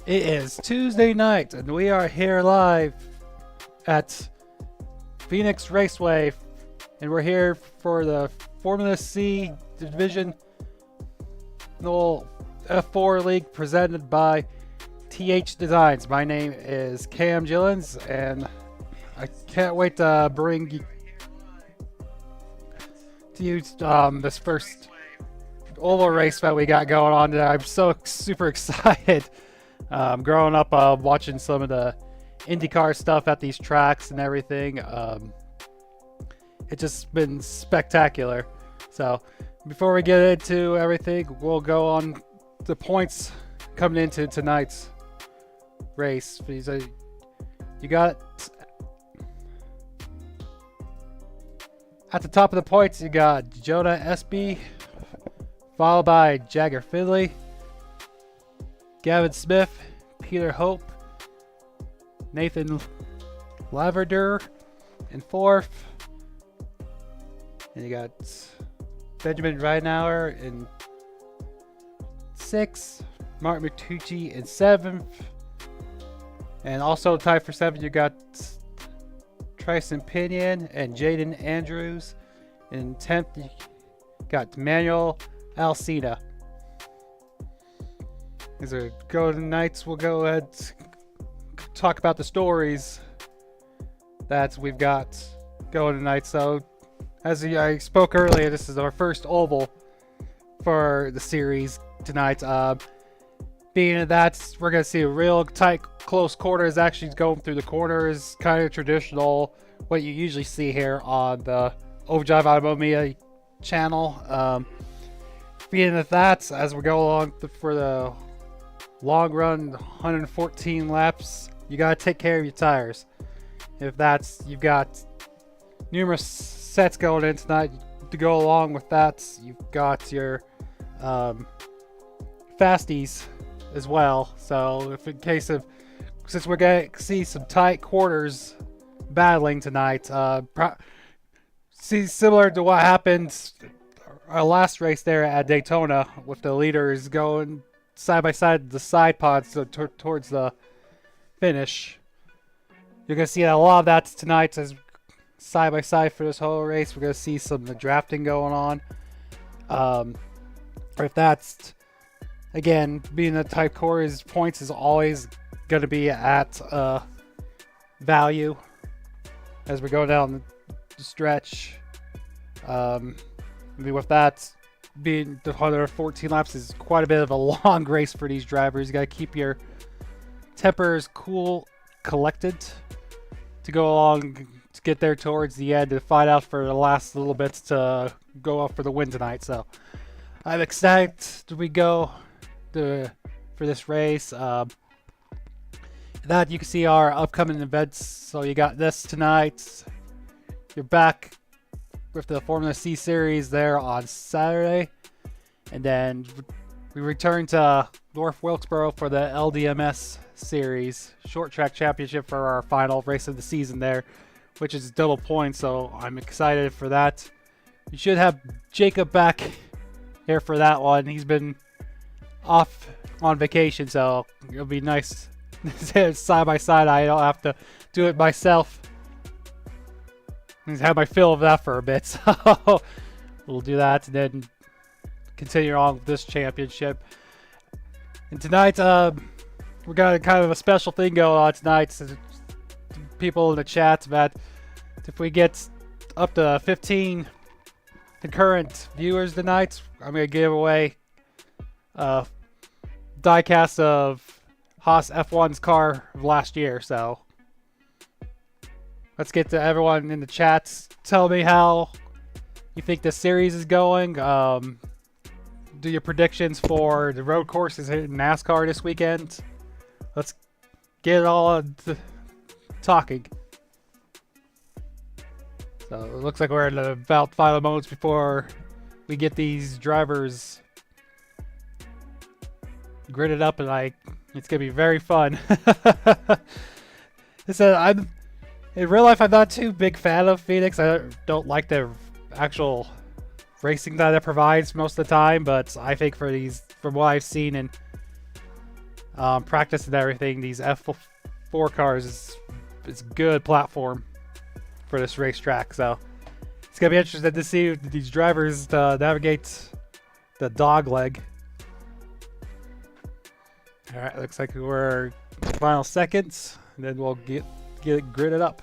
It is Tuesday night, and we are here live at Phoenix Raceway, and we're here for the Formula C Divisional F4 League presented by THDESIGNS. My name is Cam Gillens, and I can't wait to bring to you this first oval race that we got going on today. I'm so super excited. Growing up, watching some of the IndyCar stuff at these tracks and everything, it's just been spectacular. So before we get into everything, we'll go on the points coming into tonight's race. You got at the top of the points, you got Jonah Espey, followed by Jagger Finley, Gavin Smith, Peter Hope, Nathan Laverdure in fourth, and you got Benjamin Reinauer in sixth, Mark Matucci in seventh, and also tied for seventh you got Tryson Pinion and Jaden Andrews. In 10th you got Manuel Alcina. As we go tonight, we'll go ahead and talk about the stories that we've got going tonight. So, as I spoke earlier, this is our first oval for the series tonight. Being that we're going to see a real tight, close quarters, actually going through the corners, kind of traditional, what you usually see here on the OVERDRIVE Automotive Media channel. Being that, as we go along for the long run, 114 laps, you gotta take care of your tires. If that's, you've got numerous sets going in tonight to go along with that. You've got your fasties as well. So if in case of, since we're gonna see some tight quarters battling tonight, see similar to what happened our last race there at Daytona with the leaders going side by side, the side pods towards the finish. You're going to see a lot of that tonight as side by side for this whole race. We're going to see some of the drafting going on. If that's, again, being a tight quarters, points is always going to be at value as we go down the stretch. With that being the 114 laps is quite a bit of a long race for these drivers. You got to keep your tempers cool, collected to go along to get there towards the end to fight out for the last little bits to go up for the win tonight. So I'm excited we go for this race. That you can see our upcoming events. So you got this tonight. You're back with the Formula C series there on Saturday, and then we return to North Wilkesboro for the LDMS series short track championship for our final race of the season there, which is double points. So I'm excited for that. You should have Jacob back here for that one. He's been off on vacation, so it'll be nice side by side. I don't have to do it myself. I've had my fill of that for a bit, so we'll do that and then continue on with this championship. And tonight, we got kind of a special thing going on tonight. So people in the chat that if we get up to 15 concurrent viewers tonight, I'm going to give away a diecast of Haas F1's car of last year. So let's get to everyone in the chats. Tell me how you think this series is going. Do your predictions for the road courses in NASCAR this weekend. Let's get it all talking. So it looks like we're in about final moments before we get these drivers gridded up, and it's gonna be very fun. In real life, I'm not too big fan of Phoenix. I don't like the actual racing that it provides most of the time, but I think for these, from what I've seen and practice and everything, these F4 cars is good platform for this racetrack. So it's gonna be interesting to see these drivers navigate the dog leg. All right, looks like we're final seconds, and then we'll get it gridded up.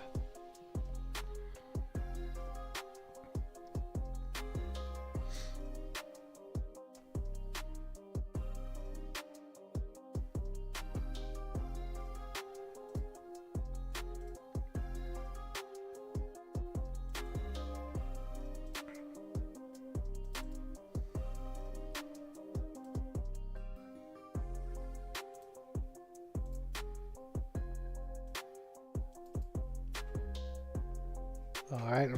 All right,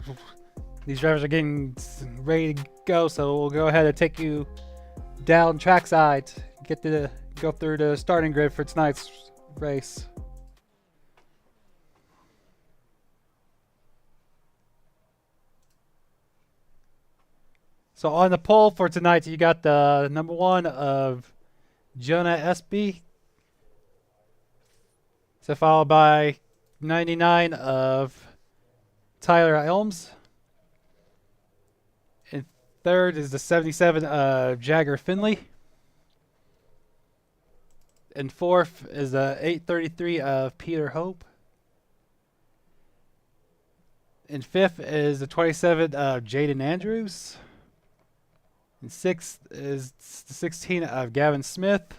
these drivers are getting ready to go, so we'll go ahead and take you down trackside, go through the starting grid for tonight's race. So on the pole for tonight, you got the number 1 of Jonah Espey, so followed by 99 of Tyler Elms. And third is the 77 of Jagger Finley. And fourth is the 833 of Peter Hope. And fifth is the 27 of Jaden Andrews. And sixth is the 16 of Gavin Smith.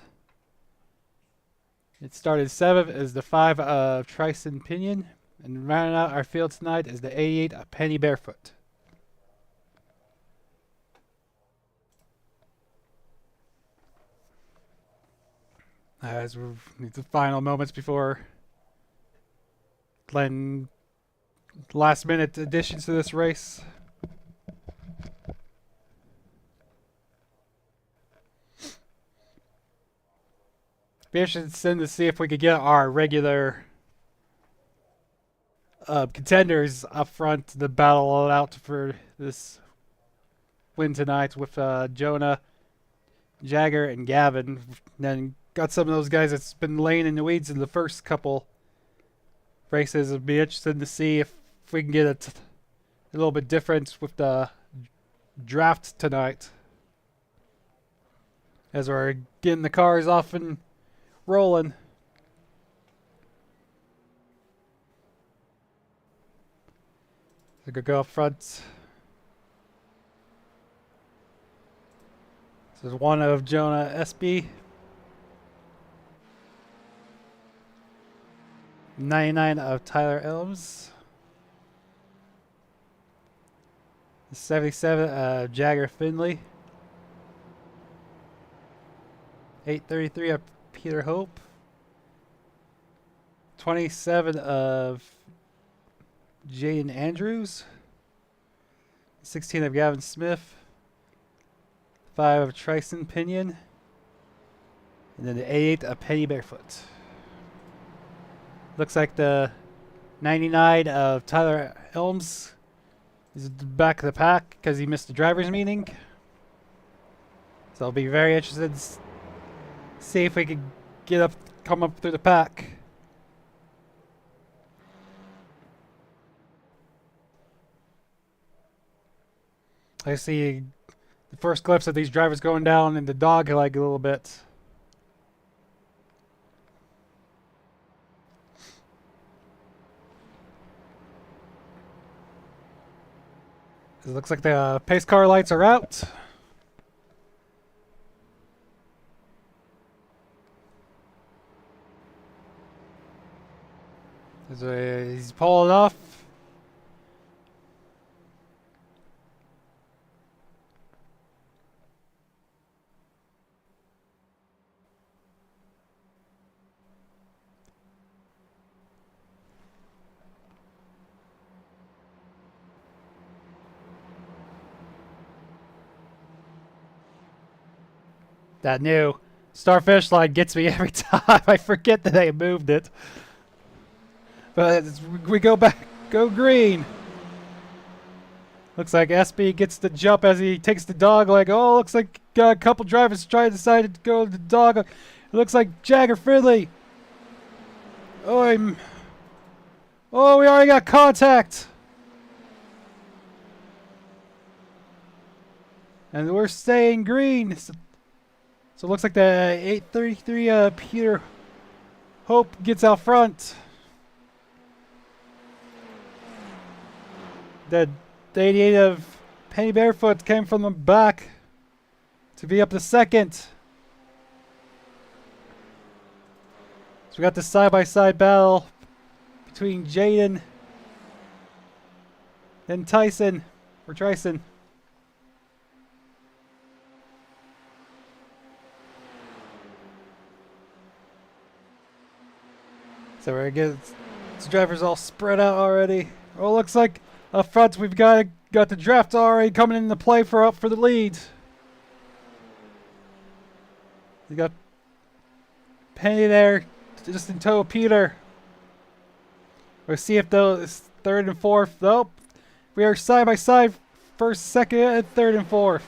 It started 7th is the 5 of Tryson Pinion. And rounding out our field tonight is the 88 of Penny Barefoot. As we need the final moments before Glenn last minute additions to this race. Be interested to see if we could get our regular contenders up front to battle it out for this win tonight with Jonah, Jagger, and Gavin. And then got some of those guys that's been laying in the weeds in the first couple races. It'd be interesting to see if we can get a little bit different with the draft tonight, as we're getting the cars off and rolling. So go up front. This is 1 of Jonah Espey. 99 of Tyler Elms. 77 of Jagger Finley. 833 of Peter Hope. 27 of Jaden Andrews. 16 of Gavin Smith. 5 of Tryson Pinion. And then the 88 of Penny Barefoot. Looks like the 99 of Tyler Elms is at the back of the pack because he missed the driver's meeting. So I'll be very interested to see if we can come up through the pack. I see the first glimpse of these drivers going down in the dog leg a little bit. It looks like the pace car lights are out. He's pulling off. That new starfish line gets me every time. I forget that they moved it. But we go green. Looks like Espey gets the jump as he takes the dog leg. Oh, looks like a couple drivers decide to go to the dog. It looks like Jagger Finley. Oh, we already got contact. And we're staying green. So it looks like the 833 Peter Hope gets out front. The 88 of Penny Barefoot came from the back to be up to second. So we got the side-by-side battle between Jaden and Tyson, or Tryson. So we're gonna get the drivers all spread out already. Oh, looks like up front we've got the draft already coming into play for the lead. You got Penny there, just in tow of Peter. We'll see if those third and fourth. Nope. We are side by side, first, second, and third and fourth.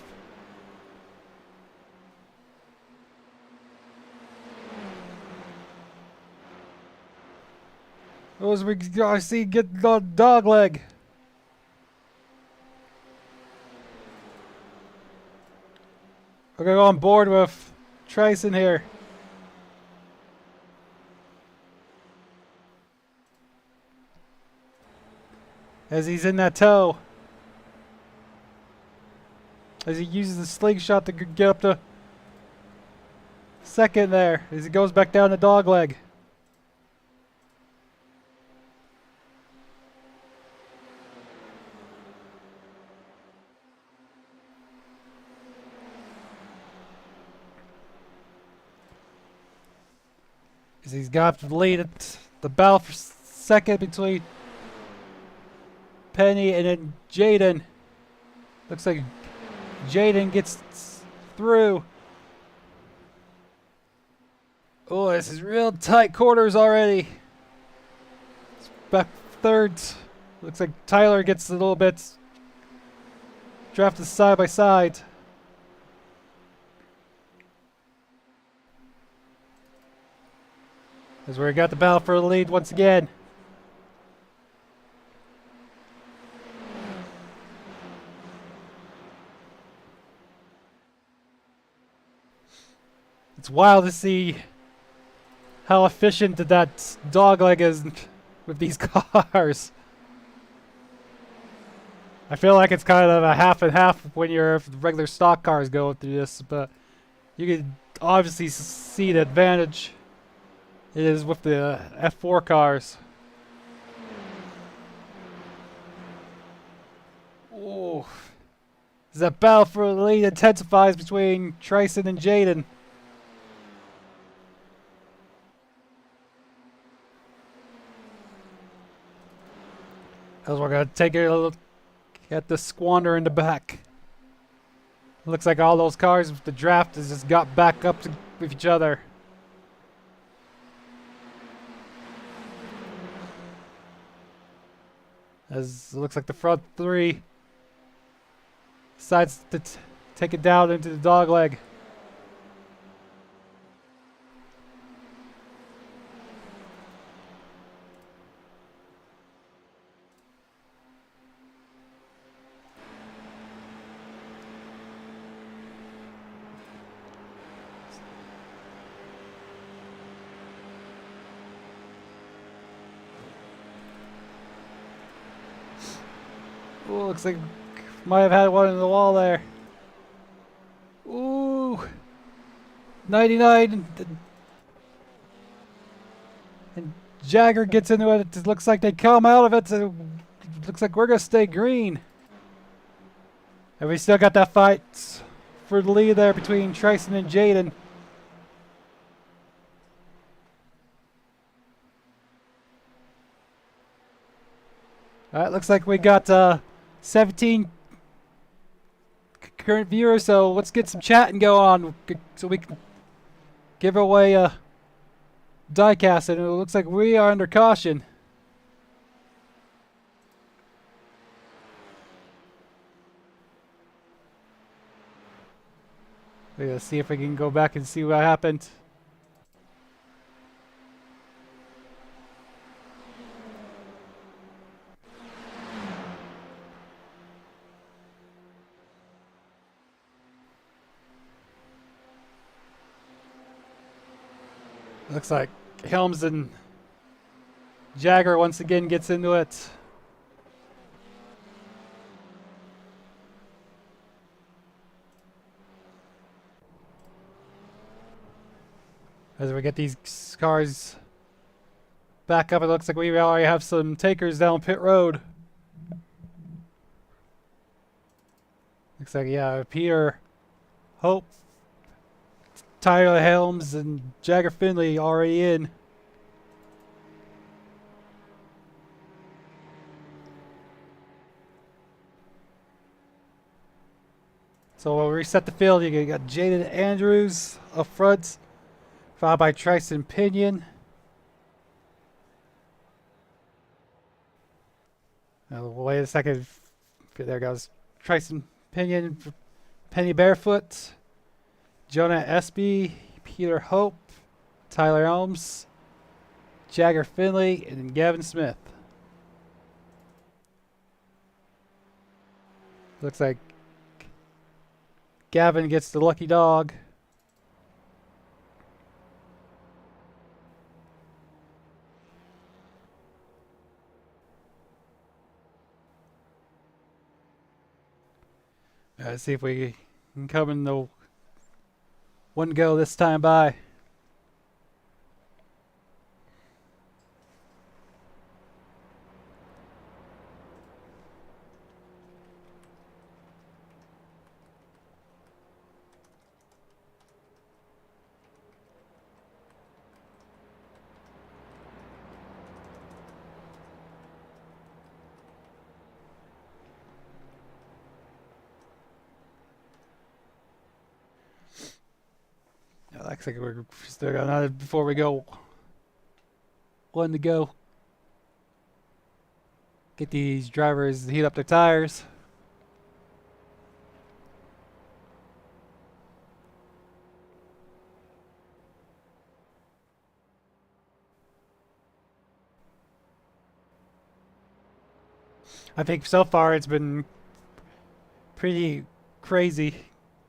Those we gotta see get the dog leg. We're gonna go on board with Tryson here. As he's in that tow. As he uses the slingshot to get up to second there. As he goes back down the dog leg. As he's got the lead at the battle for second between Penny and then Jaden. Looks like Jaden gets through. Oh, this is real tight quarters already. It's back third. Looks like Tyler gets a little bit drafted side by side. As we got the battle for the lead once again. It's wild to see how efficient that dog leg is with these cars. I feel like it's kind of a half and half when your regular stock cars go through this, but you can obviously see the advantage it is with the F4 cars. Oh, as that battle for the lead intensifies between Tryson and Jaden. As we're gonna take a look at the squander in the back. Looks like all those cars with the draft has just got back up with each other. As it looks like the front three decides to take it down into the dog leg. Ooh, looks like might have had one in the wall there. Ooh, 99, and Jagger gets into it. It looks like they come out of it. So it looks like we're gonna stay green, and we still got that fight for the lead there between Tryson and Jaden. All right, looks like we got 17 current viewers, so let's get some chatting going on so we can give away a diecast, and it looks like we are under caution. We're gonna see if we can go back and see what happened. Looks like Helms and Jagger once again gets into it. As we get these cars back up, it looks like we already have some takers down pit road. Looks like, yeah, Peter, Hope, Tyler Helms, and Jagger Finley already in. So we'll reset the field. You got Jaden Andrews up front, followed by Tristan Pinion. Now, wait a second. There goes Tristan Pinion, Penny Barefoot, Jonah Espey, Peter Hope, Tyler Elms, Jagger Finley, and Gavin Smith. Looks like Gavin gets the lucky dog. Let's see if we can come in the one go this time by. Looks like we're still got another before we go. One to go. Get these drivers to heat up their tires. I think so far it's been pretty crazy.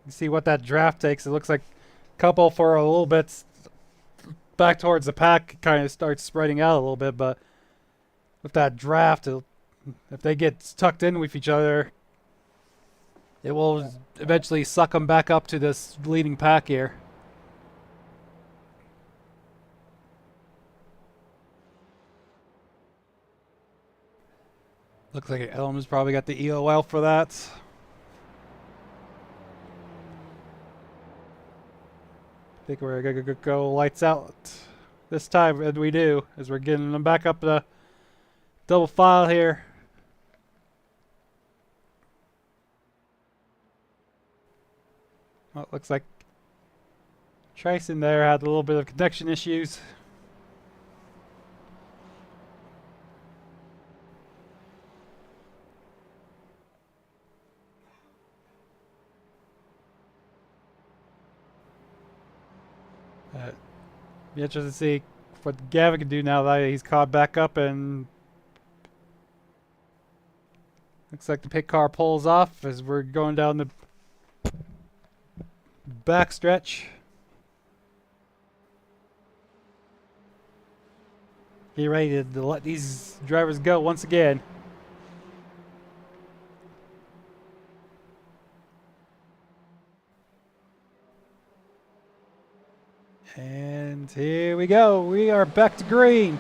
You see what that draft takes. It looks like a couple for a little bit back towards the pack kind of starts spreading out a little bit, but with that draft, if they get tucked in with each other, it will eventually suck them back up to this leading pack here. Looks like Elm's probably got the EOL for that. I think we're going to go lights out this time, and we do, as we're getting them back up the double file here. Well, it looks like Tryson there had a little bit of connection issues. Be interested to see what Gavin can do now that he's caught back up, and looks like the pit car pulls off as we're going down the back stretch. Get ready to let these drivers go once again. And here we go. We are back to green.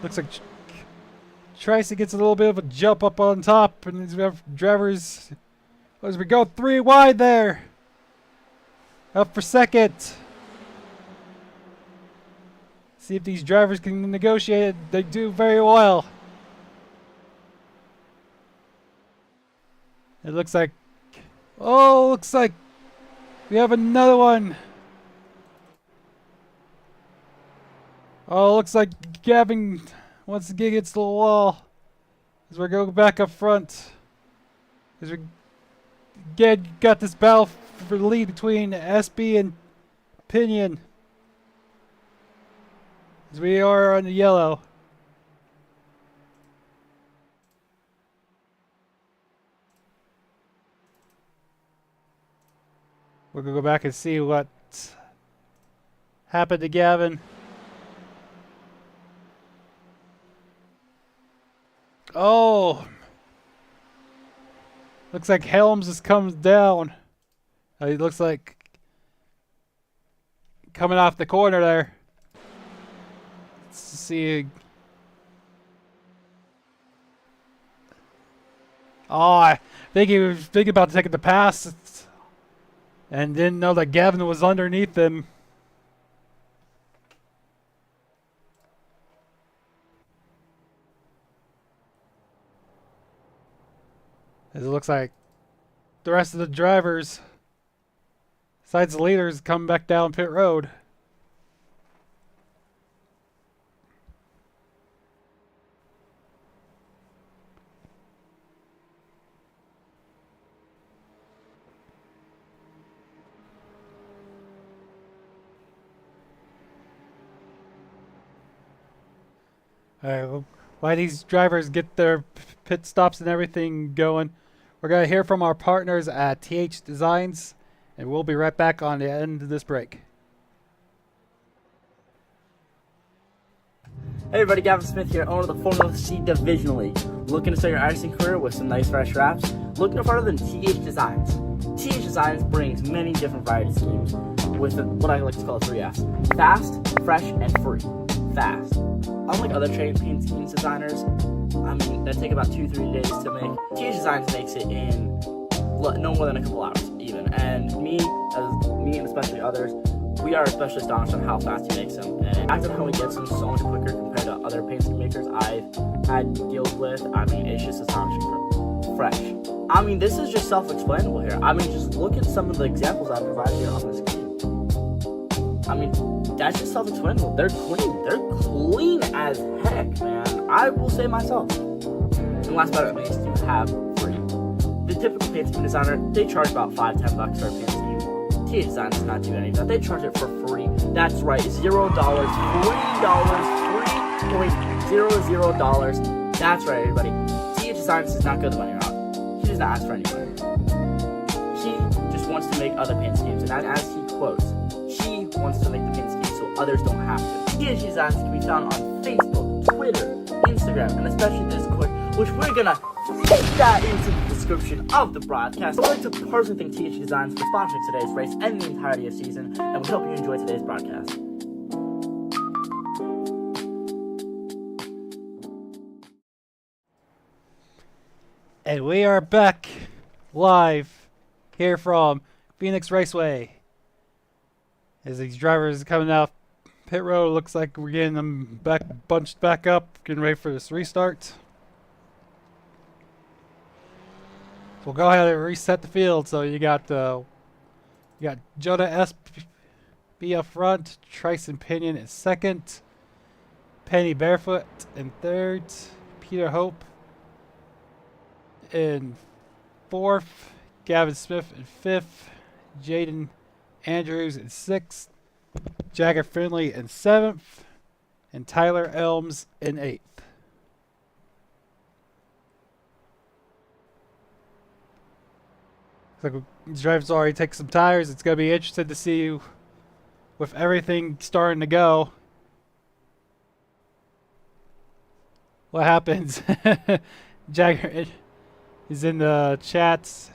Looks like Tracy gets a little bit of a jump up on top, and these drivers, as we go 3 wide there. Up for second. See if these drivers can negotiate it. They do very well. It looks like, oh, looks like we have another one. Oh, looks like Gavin once again gets to the wall as we're going back up front. As we again got this battle for the lead between Espey and Pinion. As we are on the yellow. We're going to go back and see what happened to Gavin. Oh! Looks like Helms just comes down. It looks like coming off the corner there. Let's see. Oh, I think he was thinking about taking the pass and didn't know that Gavin was underneath him. As it looks like the rest of the drivers, besides the leaders, come back down pit road. Alright, while these drivers get their pit stops and everything going, we're going to hear from our partners at THDESIGNS, and we'll be right back on the end of this break. Hey everybody, Gavin Smith here, owner of the Formula C Divisional League. Looking to start your Iracing career with some nice fresh wraps? Look no further than THDESIGNS. THDESIGNS brings many different variety schemes with what I like to call 3 Fs. Fast, fresh, and free. Fast. Unlike other trade paint schemes designers, that take about 2-3 days to make, THDESIGNS makes it in no more than a couple hours even. And me and especially others, we are especially astonished on how fast he makes them. And the fact of how he gets them so much quicker compared to other paint scheme makers I've had deals with, it's just astonishing. Fresh. This is just self-explanable here. Just look at some of the examples I've provided here on this scheme. That's just self-explanable. They're clean. They're clean as heck, man. I will say myself. And last but not least, you have free. The typical paint scheme designer, they charge about $5-10 for a paint scheme. THDESIGNS does not do any of that. They charge it for free. That's right, $0, $3.00. That's right, everybody. THDESIGNS does not go the money route. He does not ask for any money. He just wants to make other paint schemes, and as he quotes, he wants to make the paint schemes so others don't have to. THDESIGNS can be found on Facebook, Twitter, Instagram, and especially Discord, which we're gonna take that into the description of the broadcast. I'd like to personally thank THDESIGNS for sponsoring today's race and the entirety of season, and we hope you enjoy today's broadcast. And we are back live here from Phoenix Raceway. As these drivers are coming out pit road, looks like we're getting them bunched back up, getting ready for this restart. We'll go ahead and reset the field. So you got Jonah Espey up front, Tyson Pinion in second, Penny Barefoot in third, Peter Hope in fourth, Gavin Smith in fifth, Jaden Andrews in sixth, Jagger Finley in seventh, and Tyler Elms in eighth. Looks like these drivers already take some tires. It's going to be interesting to see with everything starting to go what happens. Jagger is in the chats.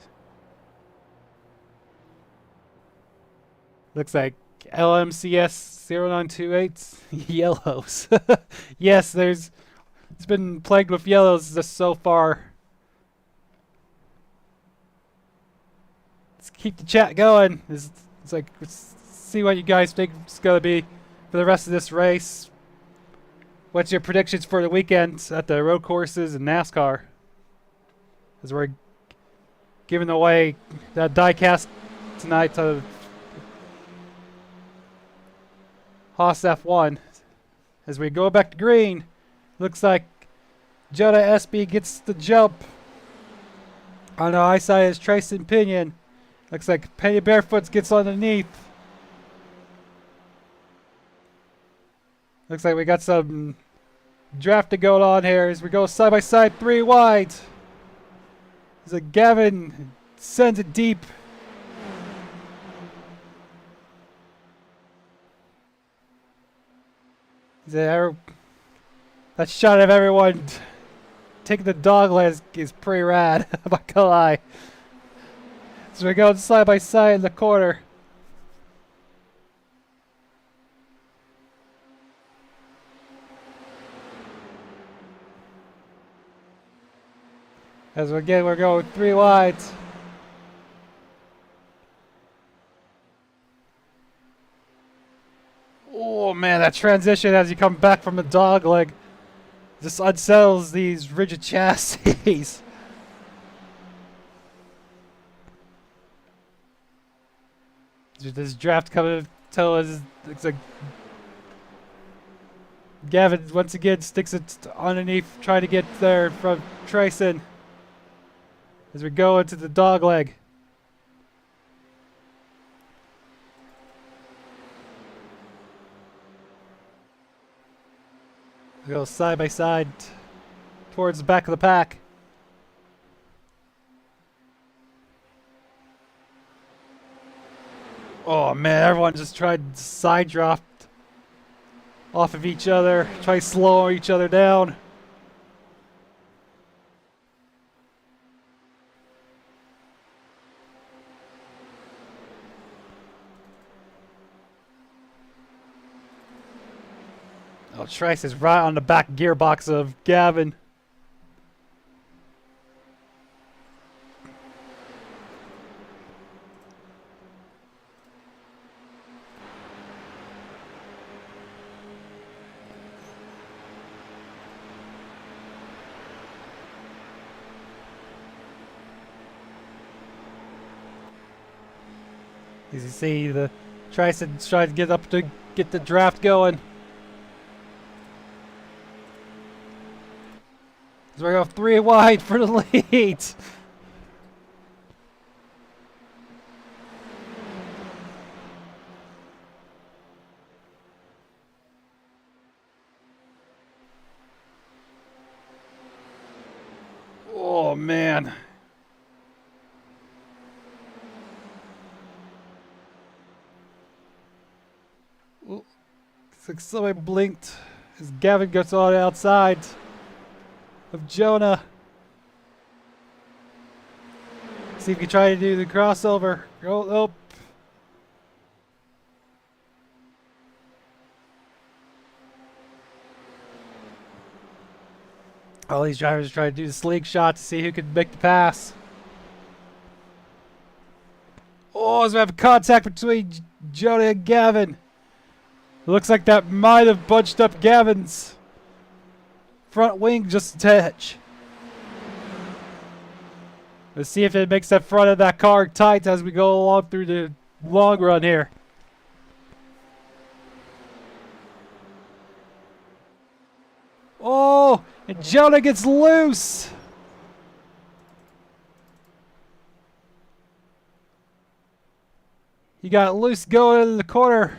Looks like LMCS 0928 yellows. Yes, it's been plagued with yellows just so far. Let's keep the chat going. It's like, let's see what you guys think it's going to be for the rest of this race. What's your predictions for the weekend at the road courses and NASCAR? As we're giving away that diecast tonight to Haas F1. As we go back to green, looks like Jonah Espey gets the jump. On the high side is Tyson Pinion. Looks like Penny Barefoot gets underneath. Looks like we got some drafting going on here as we go side by side, 3 wide. As a Gavin sends it deep. That shot of everyone taking the dog leg is pretty rad. I'm not gonna lie. So we're going side by side in the corner. As again, we're going 3 wide. Oh man, that transition as you come back from the dog leg just unsettles these rigid chassis. This draft coming to us. It's like Gavin once again sticks it underneath, trying to get there from Trayson as we go into the dog leg. We go side by side towards the back of the pack. Oh man, everyone just tried side drop off of each other, try to slow each other down. Oh, Trice is right on the back gearbox of Gavin. As you see, the Trice trying to get up to get the draft going. So we're going 3 wide for the lead. Oh man. Ooh. It's like somebody blinked as Gavin gets on the outside of Jonah. See if you can try to do the crossover. Oh, oh. All these drivers are trying to do the slingshot to see who can make the pass. Oh, as we have contact between Jonah and Gavin. It looks like that might have bunched up Gavin's front wing just a touch. Let's see if it makes that front of that car tight as we go along through the long run here. Oh, and Jonah gets loose. He got loose going into the corner.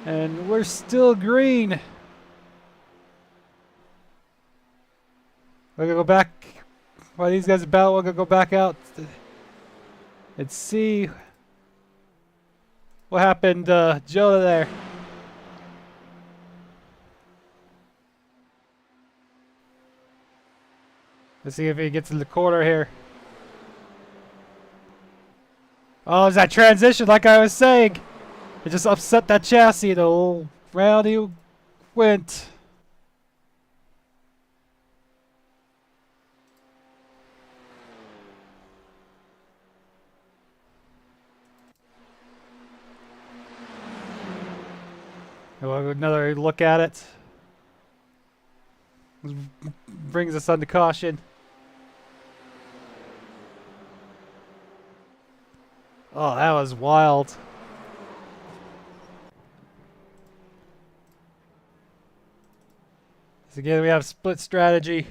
And we're still green. We're gonna go back. While these guys are battle, we're gonna go back out and see what happened to Jonah there. Let's see if he gets in the corner here. Oh, it's that transition, like I was saying. It just upset that chassis. The whole round he went. We'll have another look at it. This brings us under caution. Oh, that was wild. So again, we have split strategy.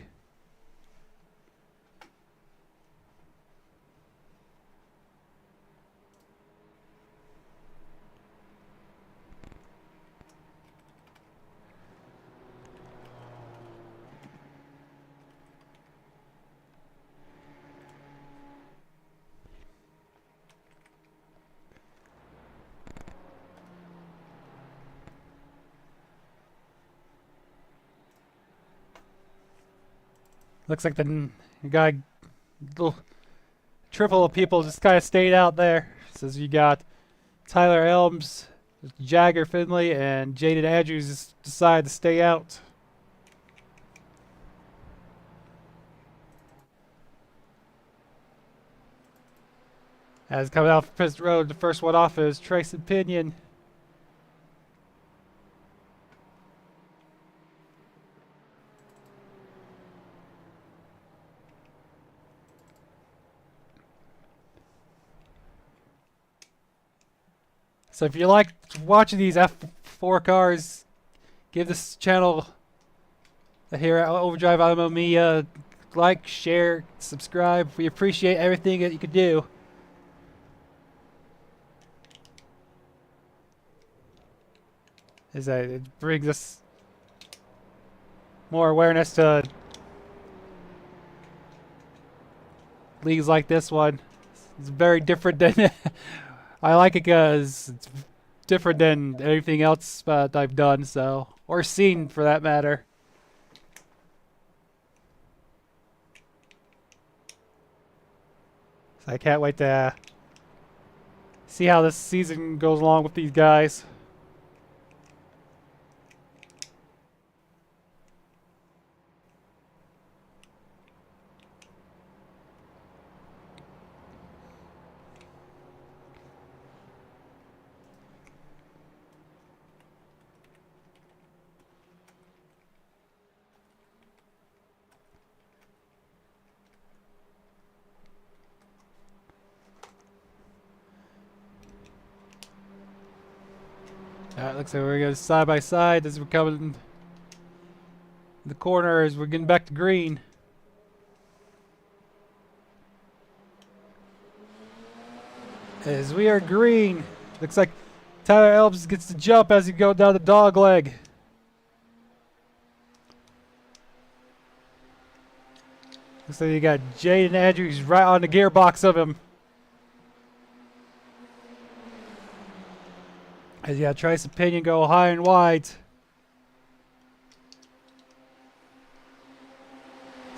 Looks like the guy, little triple of people just kind of stayed out there. Says you got Tyler Elms, Jagger Finley, and Jaden Andrews just decided to stay out. As coming out from Pist Road, the first one off is Trace and Pinion. So if you like watching these F4 cars, give this channel here at Overdrive Automotive Media like, share, subscribe. We appreciate everything that you could do. Is that it brings us more awareness to leagues like this one. It's very different than I like it because it's different than anything else that I've done, so, or seen for that matter. So I can't wait to see how this season goes along with these guys. Alright, looks like we're going side by side as we're coming in the corner as we're getting back to green. As we are green, looks like Tyler Elms gets the jump as he goes down the dog leg. Looks like you got Jaden Andrews right on the gearbox of him. As you got Trace and Pinion go high and wide. So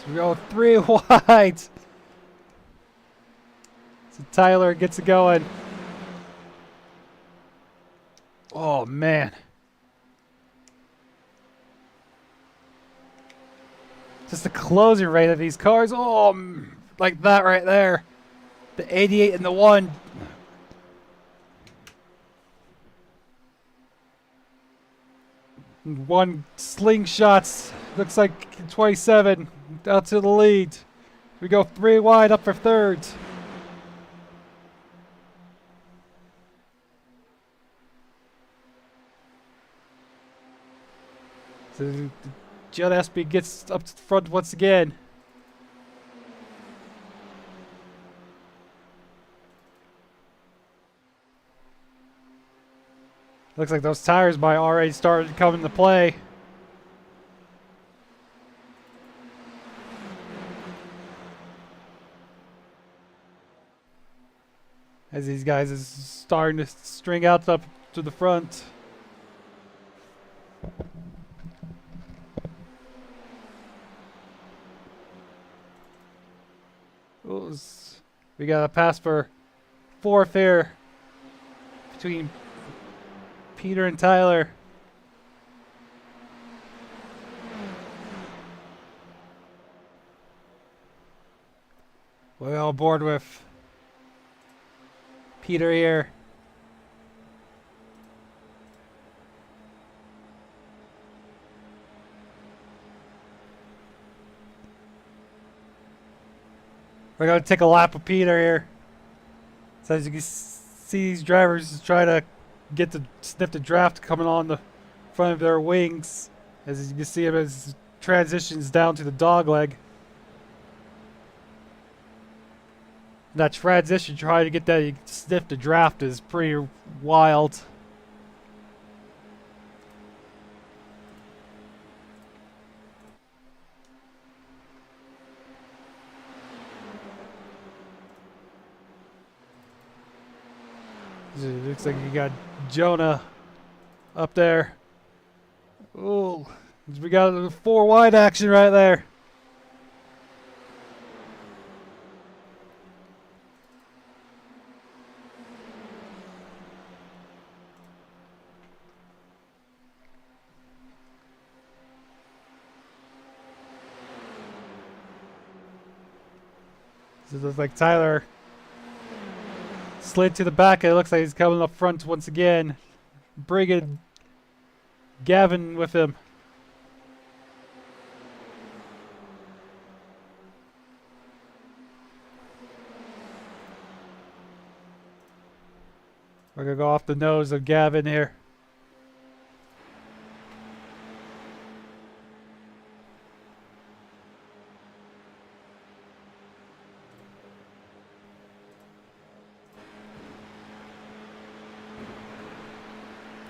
we go 3 wide. So Tyler gets it going. Oh man. Just the closing rate of these cars. Oh, like that right there. The 88 and the 1. One slingshots, looks like 27 out to the lead. We go 3 wide up for third. So Jonah Espey gets up to the front once again. Looks like those tires might already started to come into play. As these guys is starting to string out up to the front. Ooh, we got a pass for 4th here between Peter and Tyler. We're all aboard with Peter here. We're going to take a lap of Peter here. So as you can see, these drivers try to get to sniff the draft coming on the front of their wings. As you can see him as transitions down to the dog leg. That transition, trying to get that you sniff the draft is pretty wild. It looks like you got Jonah up there. Oh, we got 4 wide action right there. This looks like Tyler slid to the back. It looks like he's coming up front once again, bringing Gavin with him. We're going to go off the nose of Gavin here.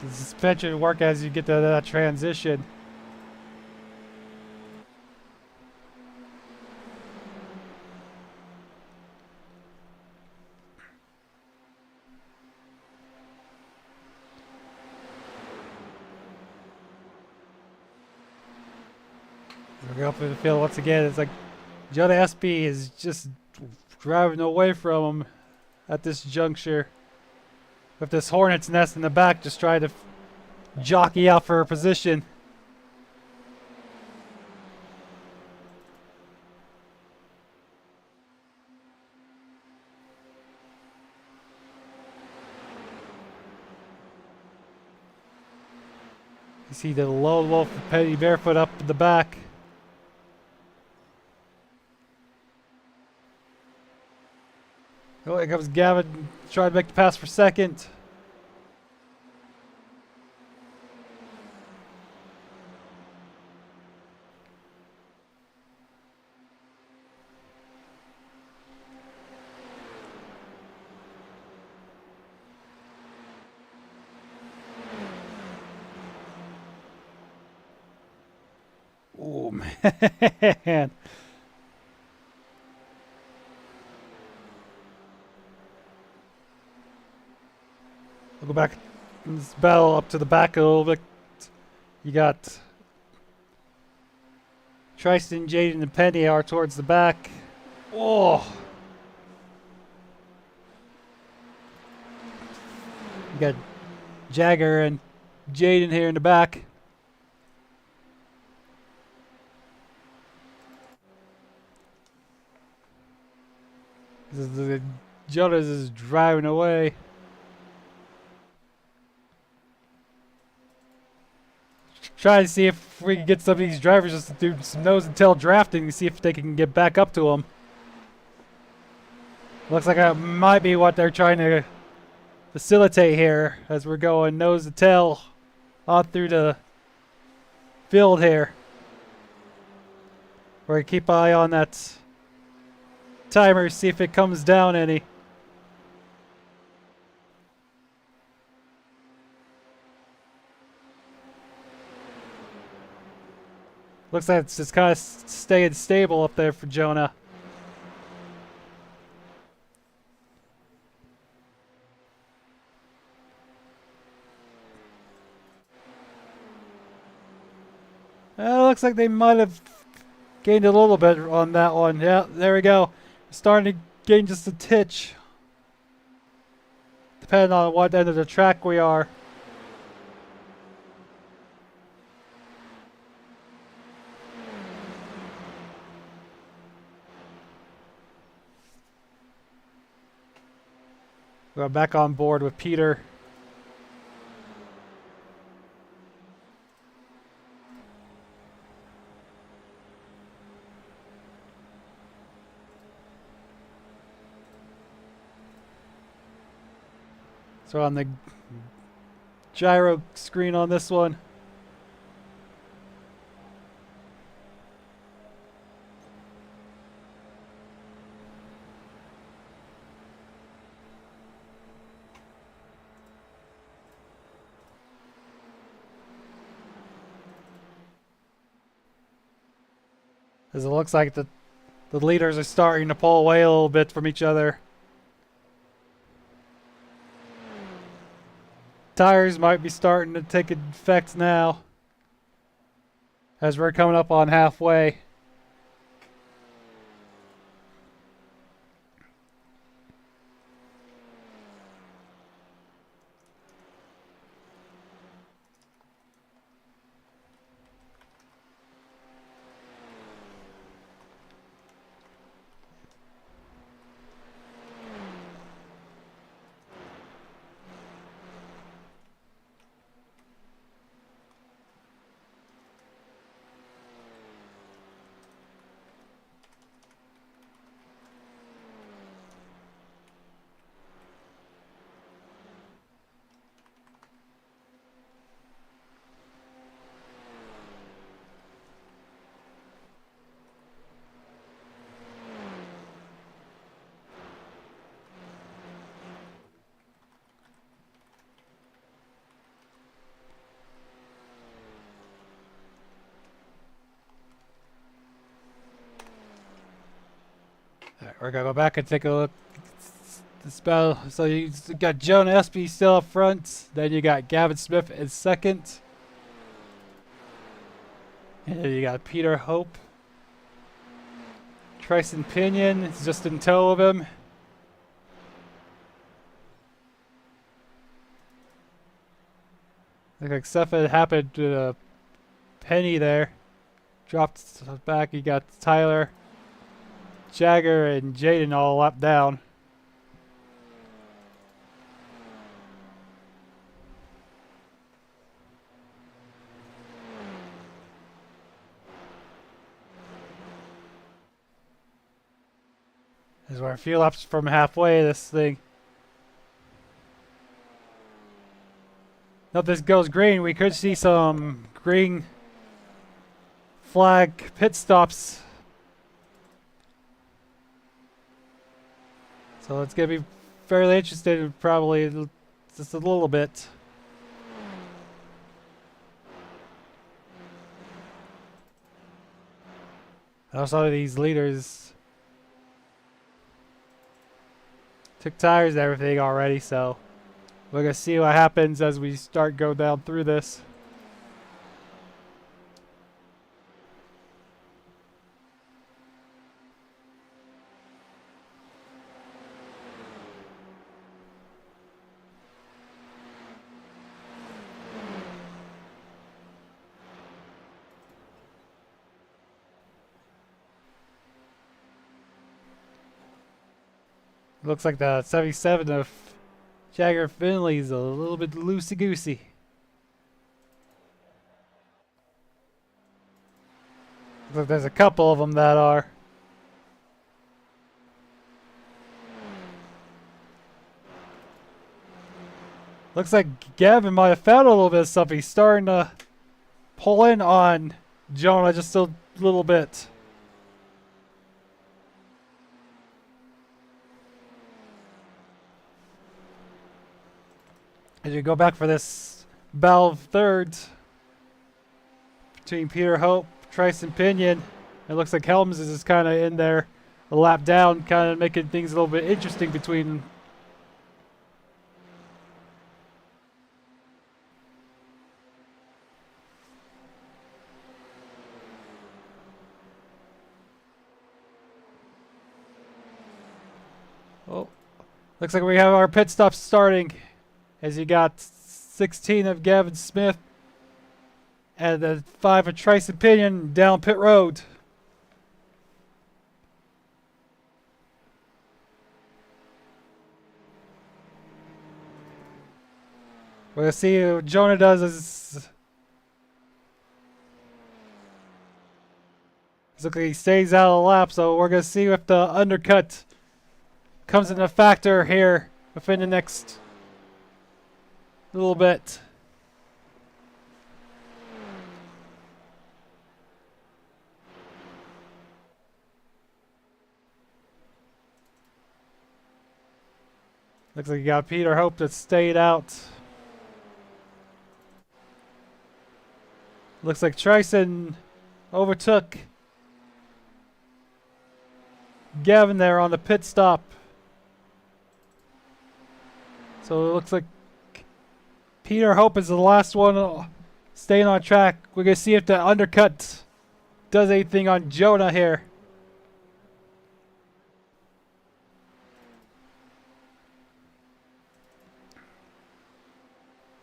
The suspension work as you get to that transition. We're going up through the field once again. It's like Jonah Espey is just driving away from him at this juncture. With this hornet's nest in the back, just trying to jockey out for a position. You see the low wolf of Petty Barefoot up in the back. Oh, here comes Gavin trying to make the pass for second. Oh, man. We'll go back in this battle up to the back a little bit. You got Tristan, Jaden, and Penny are towards the back. Oh! You got Jagger and Jaden here in the back. Jonas is driving away. Trying to see if we can get some of these drivers just to do some nose and tail drafting to see if they can get back up to them. Looks like that might be what they're trying to facilitate here as we're going nose to tail on through the field here. We're going to keep an eye on that timer, see if it comes down any. Looks like it's just kind of staying stable up there for Jonah. Looks like they might have gained a little bit on that one. Yeah, there we go. Starting to gain just a titch. Depending on what end of the track we are. We're back on board with Peter. So on the gyro screen on this one. As it looks like the leaders are starting to pull away a little bit from each other. Tires might be starting to take effect now as we're coming up on halfway. We're gonna go back and take a look at this battle. So you got Jonah Espey still up front. Then you got Gavin Smith in second. And then you got Peter Hope. Tryson Pinion is just in tow of him. Looks like stuff had happened to Penny there. Dropped back. You got Tyler, Jagger, and Jaden all up down. This is where a few laps from halfway, this thing. If this goes green, we could see some green flag pit stops. So it's going to be fairly interesting, probably just a little bit. Also, these leaders took tires and everything already, so we're going to see what happens as we start going down through this. Looks like the 77 of Jagger Finley's a little bit loosey-goosey. Looks like there's a couple of them that are. Looks like Gavin might have found a little bit of stuff. He's starting to pull in on Jonah just a little bit. As you go back for this battle of thirds between Peter Hope, Tryson Pinion, it looks like Helms is kind of in there a lap down, kind of making things a little bit interesting between them. Oh, looks like we have our pit stops starting. As you got 16 of Gavin Smith and the 5 of Tryson Pinion down pit road. We're going to see what Jonah does as looks like he stays out of the lap, so we're going to see if the undercut comes into factor here within the next little bit. Looks like you got Peter Hope that stayed out. Looks like Tryson overtook Gavin there on the pit stop. So it looks like Peter Hope is the last one staying on track. We're going to see if the undercut does anything on Jonah here.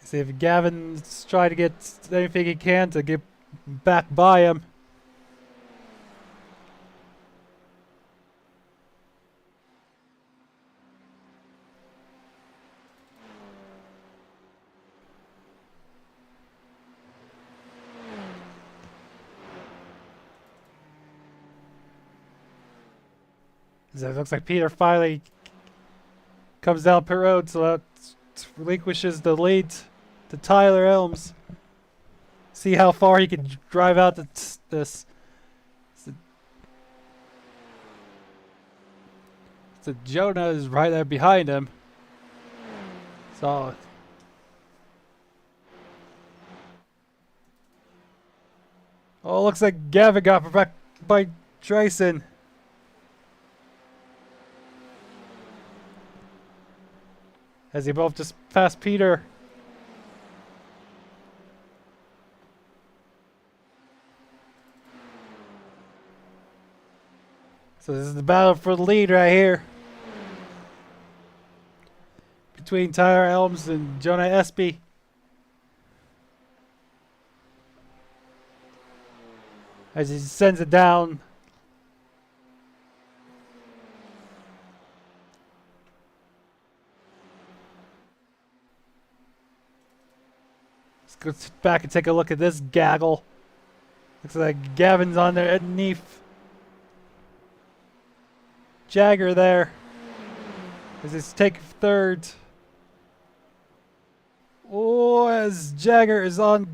See if Gavin's trying to get anything he can to get back by him. So it looks like Peter finally comes down pit road, so that relinquishes the lead to Tyler Elms. See how far he can drive out this. So Jonah is right there behind him. So oh, looks like Gavin got back by Tryson. as they both just passed Peter. So this is the battle for the lead right here between Tyler Elms and Jonah Espey. As he sends it down. Let's go back and take a look at this gaggle. Looks like Gavin's on there underneath Jagger there. As he's taking third. Oh, as Jagger is on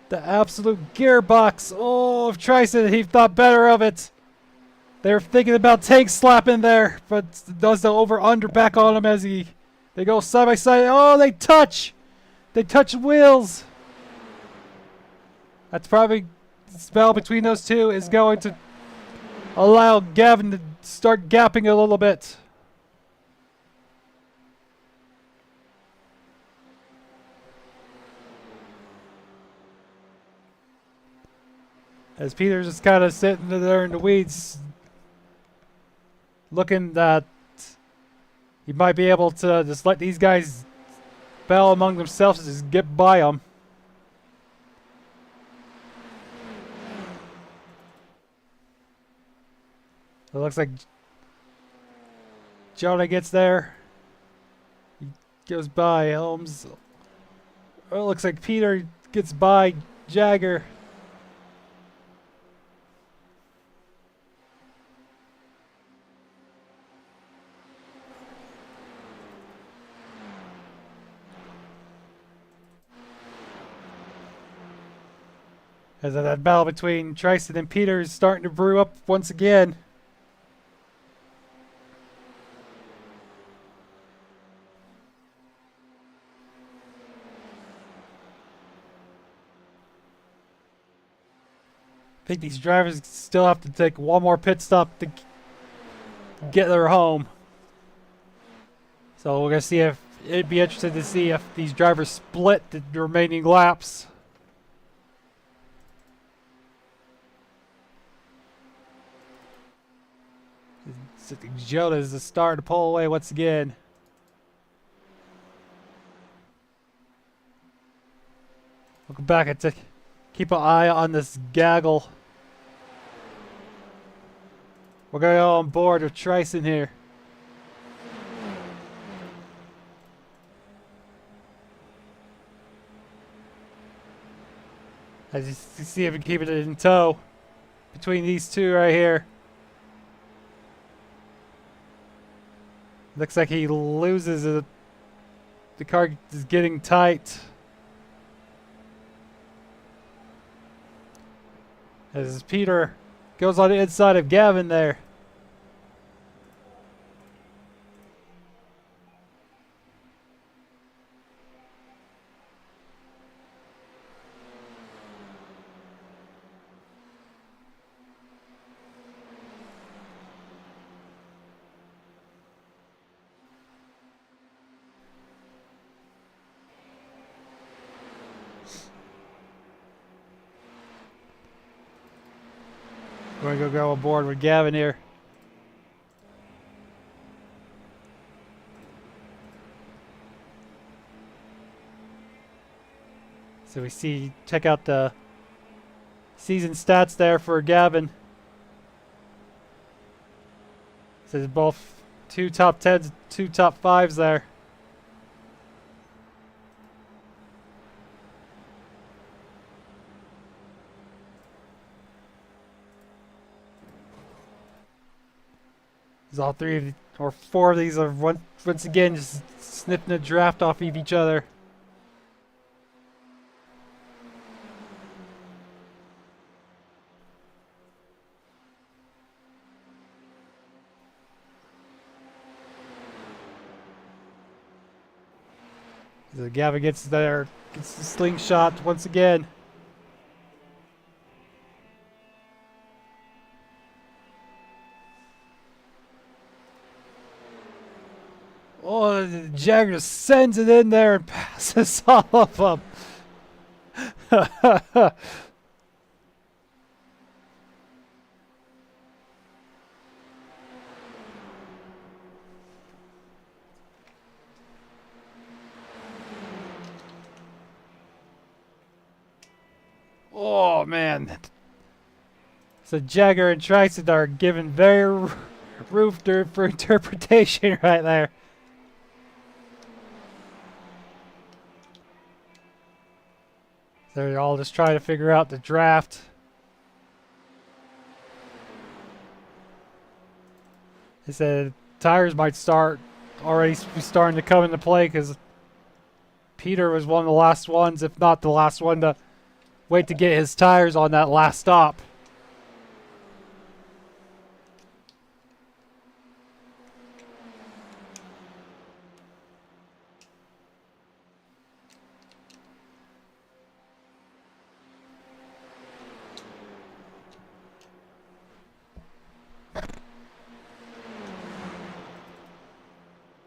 the absolute gearbox. Oh, if Tryson, he thought better of it. They were thinking about tank slapping there, but does the over-under back on him as they go side by side. Oh, they touch. They touch wheels. That's probably the spell between those two is going to allow Gavin to start gapping a little bit. As Peter's just kind of sitting there in the weeds, looking that he might be able to just let these guys battle among themselves and just get by them. It looks like Jonah gets there. He goes by Helms. Oh, it looks like Peter gets by Jagger. As that battle between Tryson and Peter is starting to brew up once again. I think these drivers still have to take one more pit stop to get their home. So we're going to see if it'd be interesting to see if these drivers split the remaining laps. Jonah is starting to pull away once again. Welcome back and keep an eye on this gaggle. We're going to go on board with Tryson here. As you see if we can keep it in tow between these two right here. Looks like he loses it. The car is getting tight. As Peter goes on the inside of Gavin there. We're going to go aboard with Gavin here. So we see, check out the season stats there for Gavin. So both 2 top 10s, 2 top 5s there. All 3 or 4 of these are once again just sniffing a draft off of each other. So Gavin gets there, gets the slingshot once again. Oh, the Jagger just sends it in there and passes all of them. Oh, man. So Jagger and Tricent are given very room for interpretation right there. They're all just trying to figure out the draft. They said tires might already be starting to come into play because Peter was one of the last ones, if not the last one, to wait to get his tires on that last stop.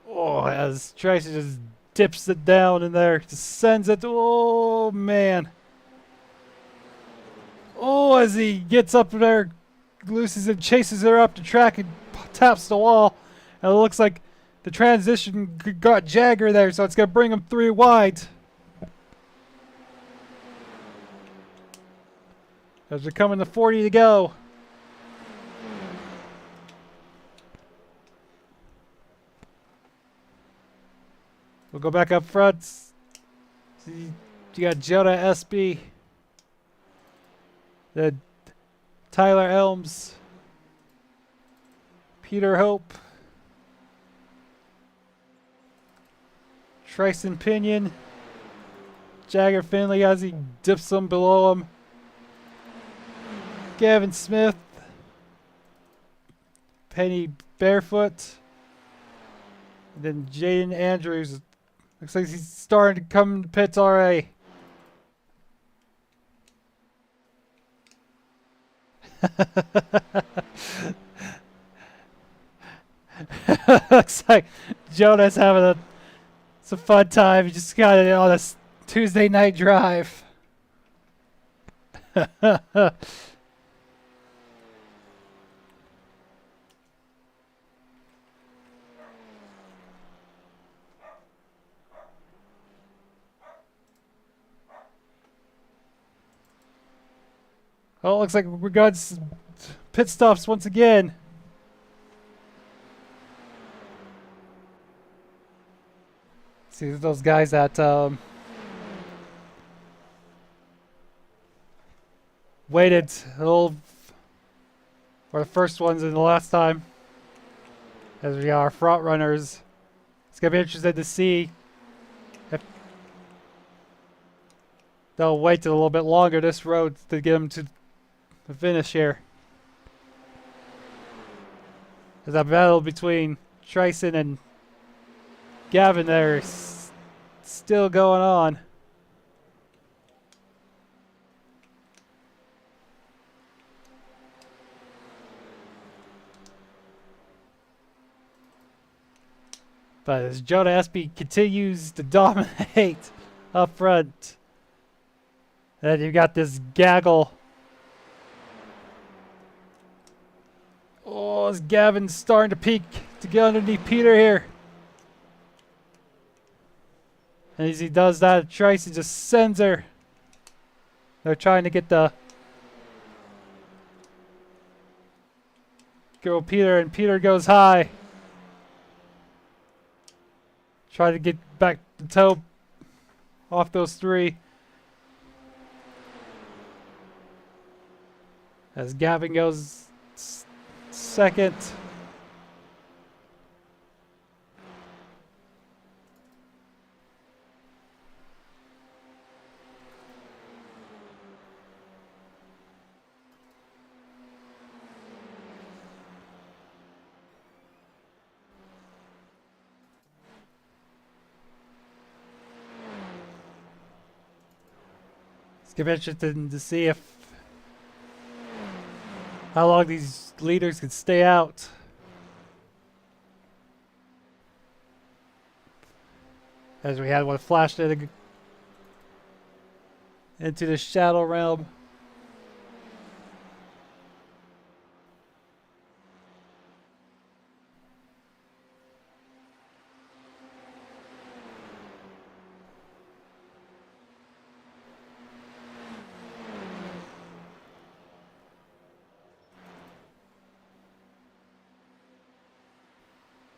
Oh, as Tracy just dips it down in there, just sends it. Oh, man. Oh, as he gets up there, loses it, chases her up the track and taps the wall. And it looks like the transition got Jagger there, so it's going to bring him 3 wide. As we're coming to 40 to go. We'll go back up front. See, you got Jonah Espey. The Tyler Elms. Peter Hope. Tryson Pinion. Jagger Finley as he dips them below him. Gavin Smith. Penny Barefoot. And then Jaden Andrews. Looks like he's starting to come to pits already. Looks like Jonah's having it's a fun time. He just got it on this Tuesday night drive. Oh, looks like we got pit stops once again. See those guys that waited a little for the first ones in the last time. As we are front runners. It's gonna be interesting to see if they'll wait a little bit longer this road to get them to the finish here. There's that battle between Tryson and Gavin there is still going on. But as Jonah Espey continues to dominate up front, and you've got this gaggle. Oh, as Gavin's starting to peek to get underneath Peter here. And as he does that, Tracy just sends her. They're trying to get the girl Peter, and Peter goes high. Try to get back the toe off those 3. As Gavin goes second. It's gonna be interesting to see if how long these leaders can stay out. As we had one flashed into the shadow realm.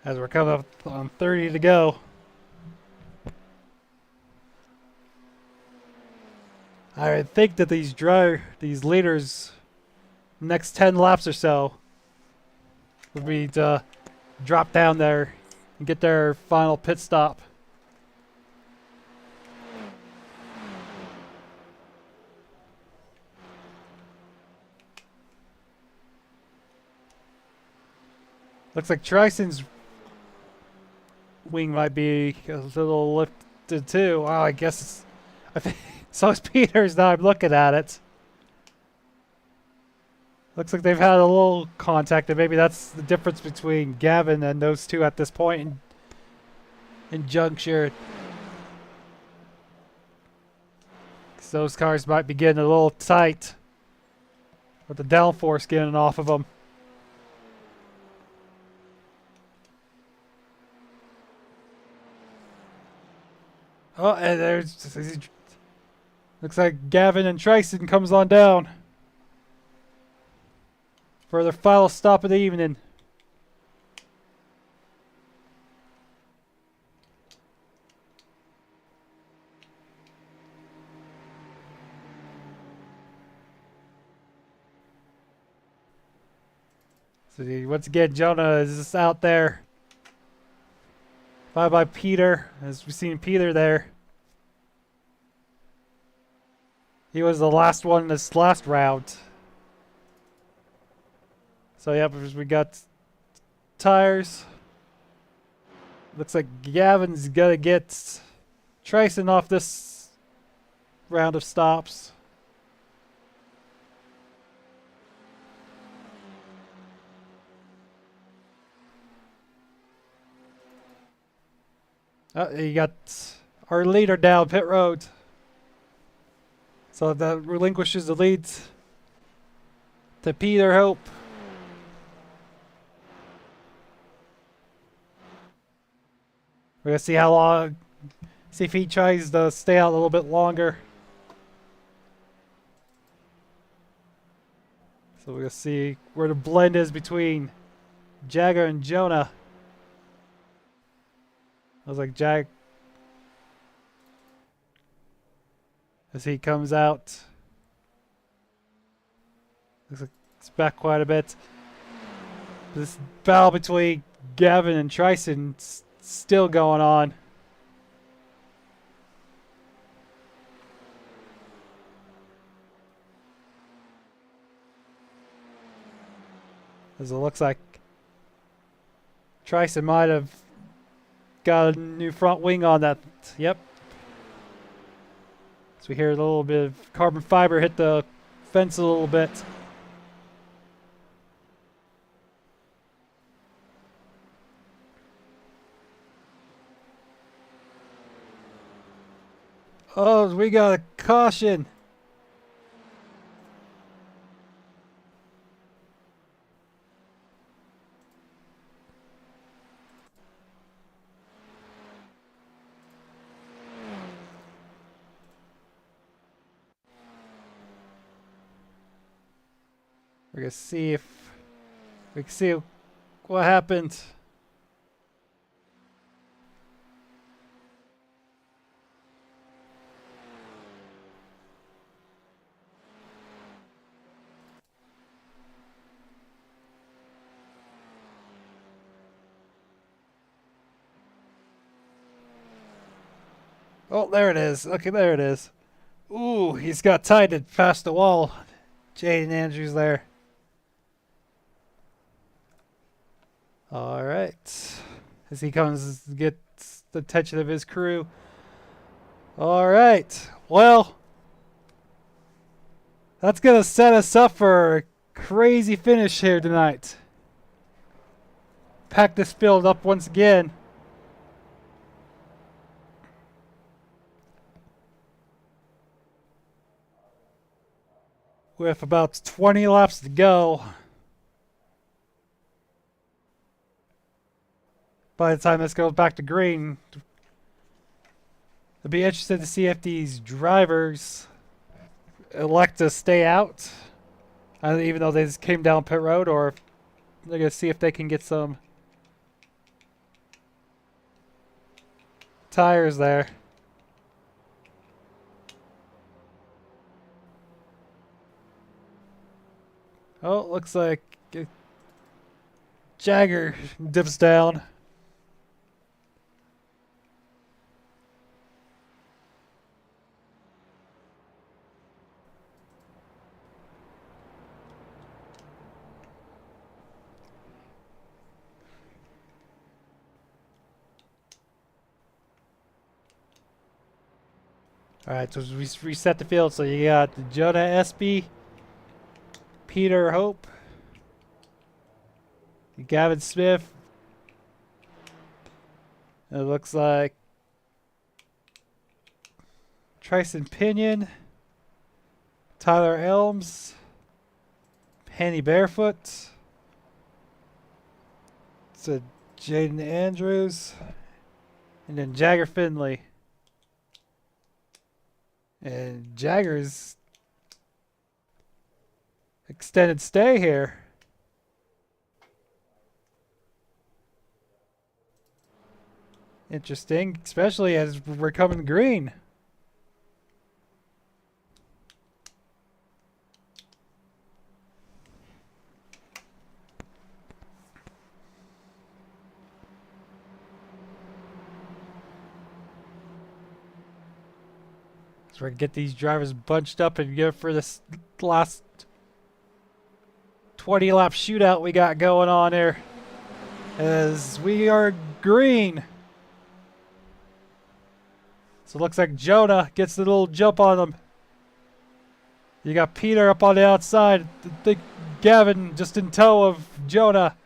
As we're coming up on 30 to go. I think that these leaders, next 10 laps or so, would be to drop down there and get their final pit stop. Looks like Tryson's wing might be a little lifted too. Wow, I guess I think so is Peter's now I'm looking at it. Looks like they've had a little contact, and maybe that's the difference between Gavin and those two at this point in juncture. So those cars might be getting a little tight with the downforce getting off of them. Oh, and there's... Looks like Gavin and Tryson comes on down for their final stop of the evening. So once again, Jonah is out there. Followed by Peter, as we've seen Peter there. He was the last one in this last round. So yeah, we got tires. Looks like Gavin's gonna get Tryson off this round of stops. You got our leader down pit road. So that relinquishes the lead to Peter Hope. We're gonna see how long, see if he tries to stay out a little bit longer. So we're gonna see where the blend is between Jagger and Jonah. I was like, as he comes out. Looks like it's back quite a bit. This battle between Gavin and Tryson still going on. As it looks like Tryson might have got a new front wing on that. Yep. So we hear a little bit of carbon fiber hit the fence a little bit. Oh, we got a caution. We're gonna see if we can see what happened. Oh, there it is. Okay, there it is. Ooh, he's got tied it past the wall. Jaden Andrews there. All right. As he comes to get the attention of his crew. All right. Well, that's going to set us up for a crazy finish here tonight. Pack this field up once again. with about 20 laps to go. By the time this goes back to green, I'd be interested to see if these drivers elect to stay out, even though they just came down pit road, or they're going to see if they can get some tires there. Oh, it looks like Jagger dips down. Alright, so we reset the field. So you got Jonah Espey, Peter Hope, Gavin Smith. It looks like Tryson Pinion, Tyler Elms, Penny Barefoot, so Jaden Andrews, and then Jagger Finley. And Jagger's extended stay here. Interesting, especially as we're coming green. So we're going to get these drivers bunched up and go for this last 20 lap shootout we got going on here. As we are green. So it looks like Jonah gets the little jump on them. You got Peter up on the outside. I think Gavin just in tow of Jonah.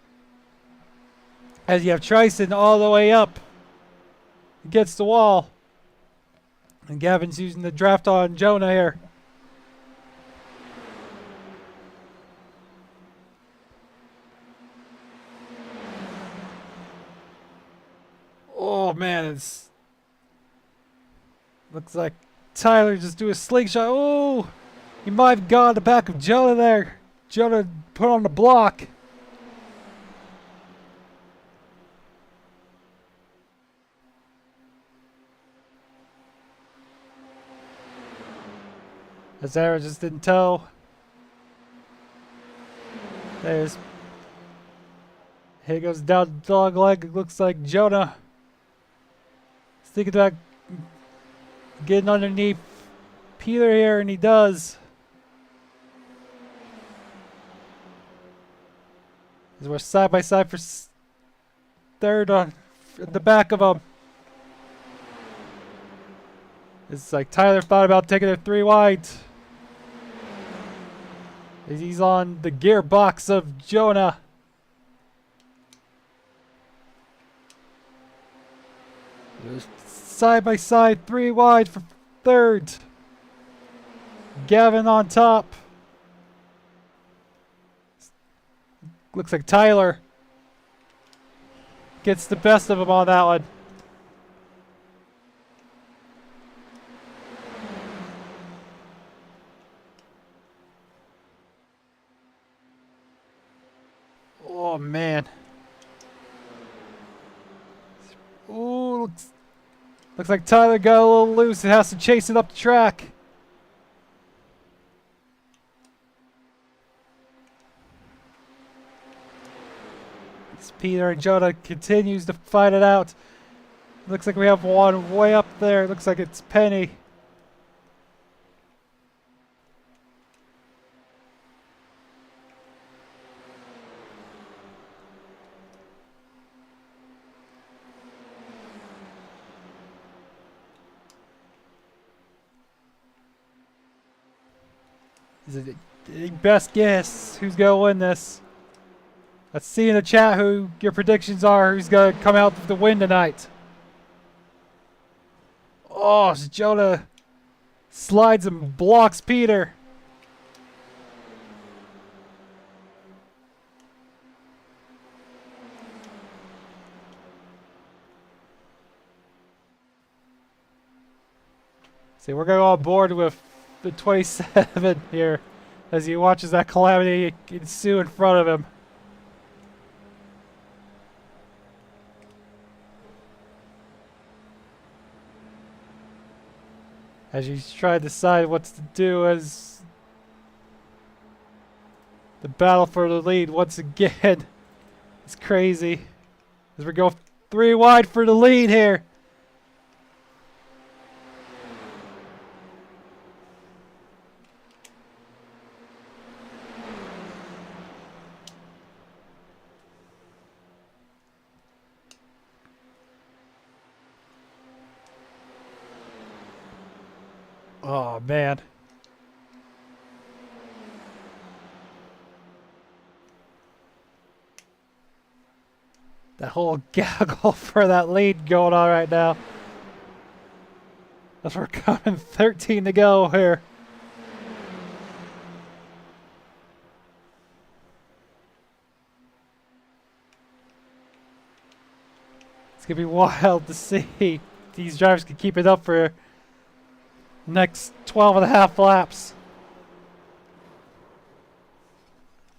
As you have Tryson all the way up against the wall. And Gavin's using the draft on Jonah here. Oh man, it's looks like Tyler just do a slingshot. Oh, he might have gone the back of Jonah there. Jonah put on the block. Azara just didn't tow. There's. Here goes down the dog leg. It looks like Jonah is thinking about getting underneath Peter here, and he does. As we're side by side for third on at the back of him. It's like Tyler thought about taking it 3 wide. As he's on the gearbox of Jonah. Side by side, 3 wide for third. Gavin on top. Looks like Tyler gets the best of him on that one. Oh man. Ooh, looks like Tyler got a little loose and has to chase it up the track. It's Peter and Jonah continues to fight it out. Looks like we have one way up there. Looks like it's Penny. Is it the best guess who's going to win this? Let's see in the chat who your predictions are. Who's going to come out with the win tonight? Oh, Jonah slides and blocks Peter. See, we're going to go on board with the 27 here as he watches that calamity ensue in front of him. As he's trying to decide what to do as the battle for the lead once again. It's crazy. As we go 3 wide for the lead here. Oh, man. That whole gaggle for that lead going on right now. As we're coming 13 to go here. It's going to be wild to see if these drivers can keep it up for next 12 and a half laps.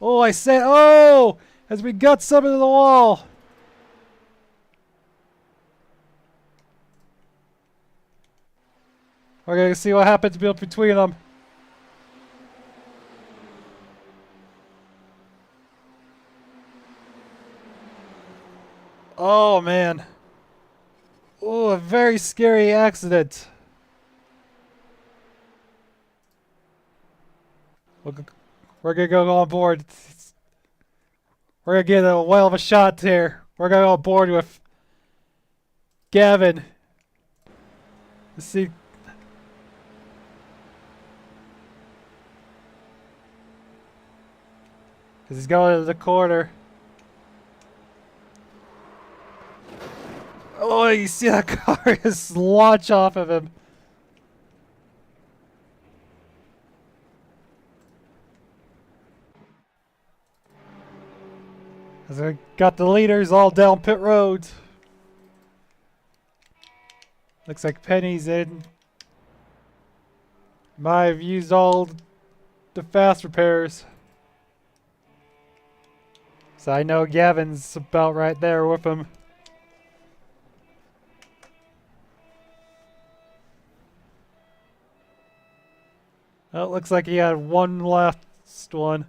Oh, I said, oh, as we got some into the wall. We're going to see what happens between them. Oh, man. Oh, a very scary accident. We're going to go on board. We're going to get a whale of a shot here. We're going to go on board with Gavin. Let's see. Because he's going to the corner. Oh, you see that car just launch off of him. As I got the leaders all down pit road. Looks like Penny's in. Might have used all the fast repairs. So I know Gavin's about right there with him. Well, it looks like he had one last one.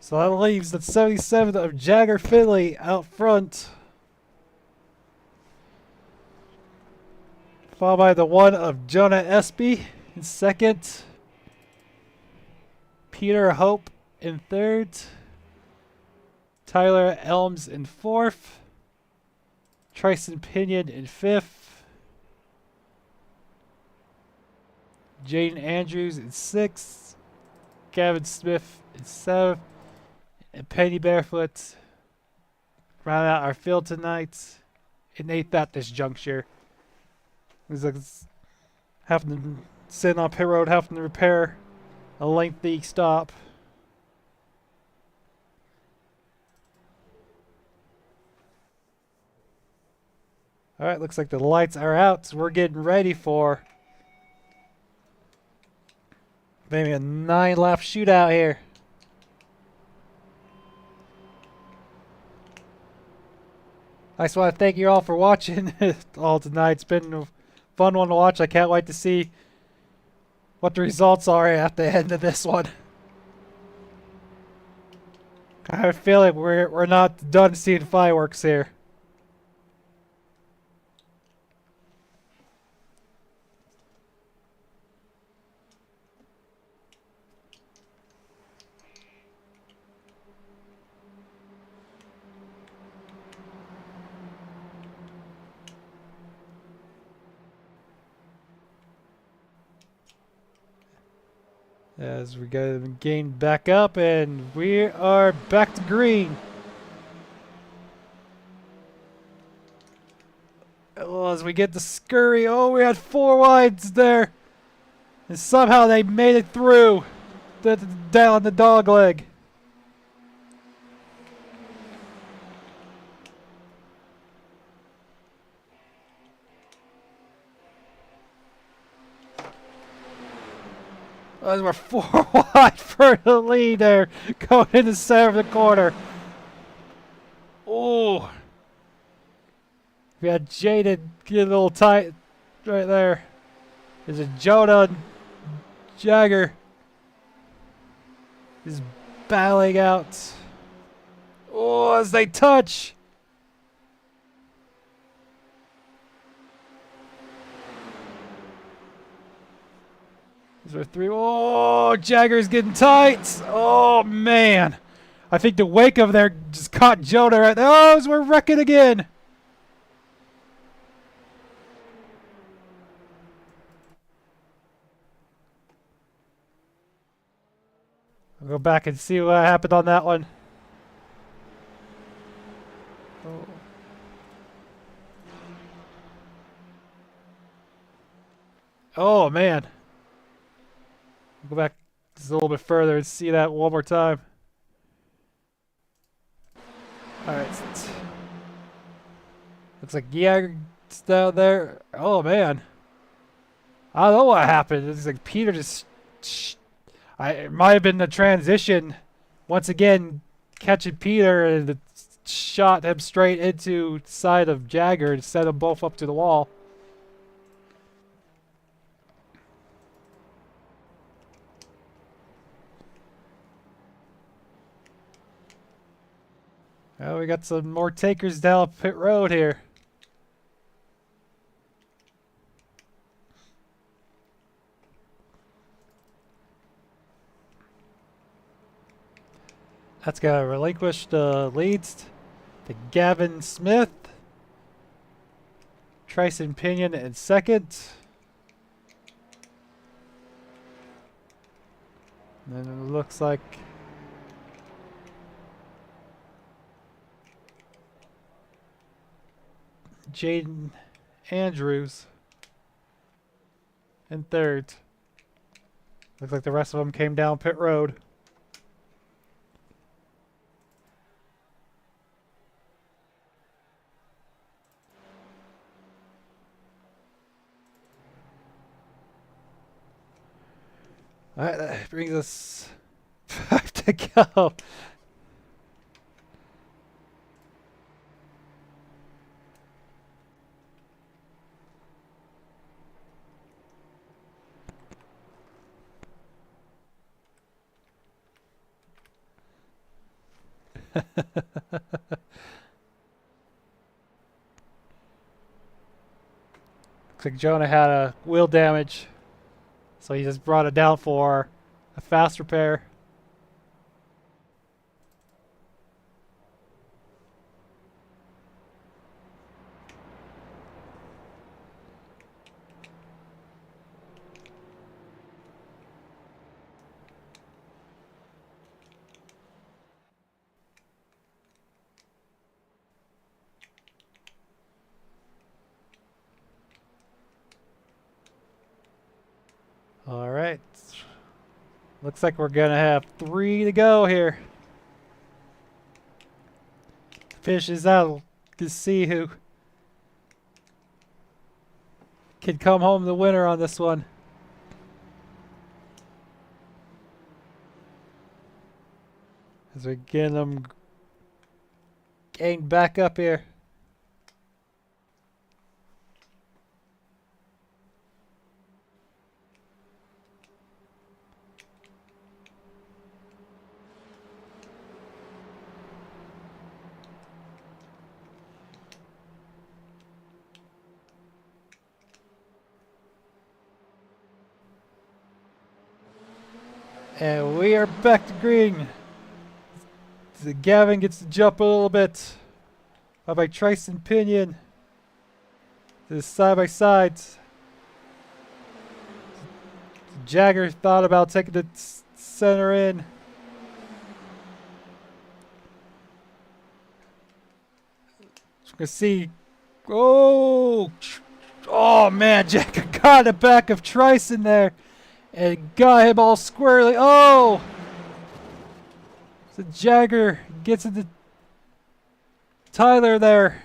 So that leaves the 77 of Jagger Finley out front. Followed by the 1 of Jonah Espey in second. Peter Hope in third. Tyler Elms in fourth. Tryson Pinion in fifth. Jaden Andrews in sixth. Gavin Smith in seventh. And Penny Barefoot round out our field tonight in eighth at this juncture. He's like having to sit on pit road, having to repair a lengthy stop. Alright, looks like the lights are out, so we're getting ready for maybe a 9-lap shootout here. I just want to thank you all for watching all tonight. It's been a fun one to watch. I can't wait to see what the results are at the end of this one. I have a feeling we're not done seeing fireworks here. As we go gain back up, and we are back to green. Well, as we get the scurry, oh, we had 4 wides there, and somehow they made it through down the dog leg. We're 4 wide for the lead there, going in the center of the corner. Oh, we had Jaden get a little tight right there. There's a Jonah and Jagger is battling out. Oh, as they touch. These are 3. Oh, Jagger's getting tight. Oh, man. I think the wake of there just caught Jonah right there. Oh, we're wrecking again. I'll go back and see what happened on that one. Oh. Oh, man. Go back just a little bit further and see that one more time. Alright. Looks like Jagger's down there. Oh, man. I don't know what happened. It's like Peter just... it might have been the transition. Once again, catching Peter and it shot him straight into the side of Jagger and sent them both up to the wall. Oh, we got some more takers down pit road here. That's got relinquished leads to Gavin Smith. Tryson Pinion in second. And then it looks like Jaden Andrews in third. Looks like the rest of them came down pit road. Alright, that brings us 5 to go. Looks like Jonah had a wheel damage, so he just brought it down for a fast repair. All right. Looks like we're going to have 3 to go here. Finishes out to see who can come home the winner on this one. As we get them gained back up here. And we are back to green. So Gavin gets to jump a little bit. By Tryson Pinion. This side by side. Jagger thought about taking the center in. You can see. Oh man, Jagger got the back of Tryson there. And got him all squarely. Oh! So Jagger gets into Tyler there.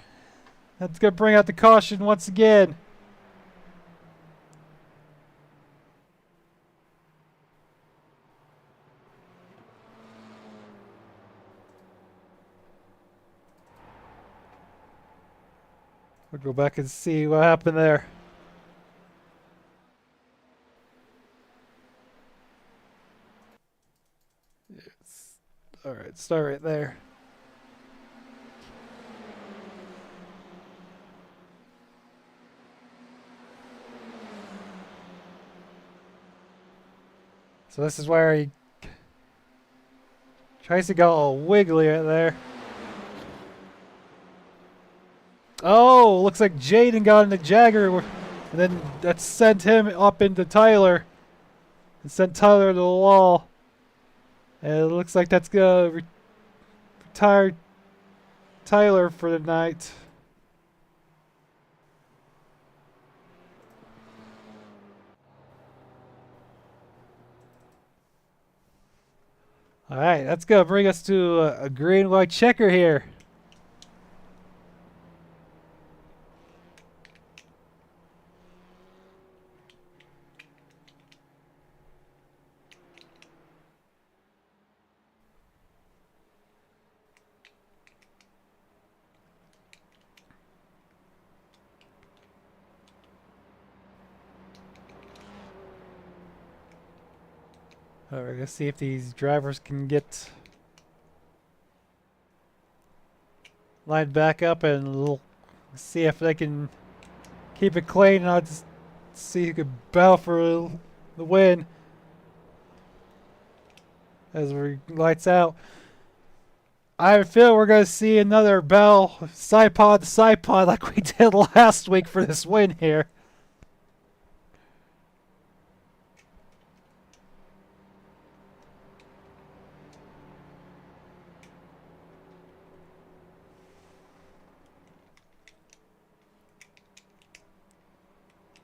That's going to bring out the caution once again. We'll go back and see what happened there. Alright, start right there. So this is where he tries to go all wiggly right there. Oh, looks like Jaden got into Jagger, and then that sent him up into Tyler. And sent Tyler to the wall. And it looks like that's gonna retire Tyler for the night. Alright, that's gonna bring us to a green white checker here. Alright, let's see if these drivers can get lined back up, and we'll see if they can keep it clean, and I'll just see who can battle for the win as we lights out. I feel we're going to see another battle side pod to side pod like we did last week for this win here.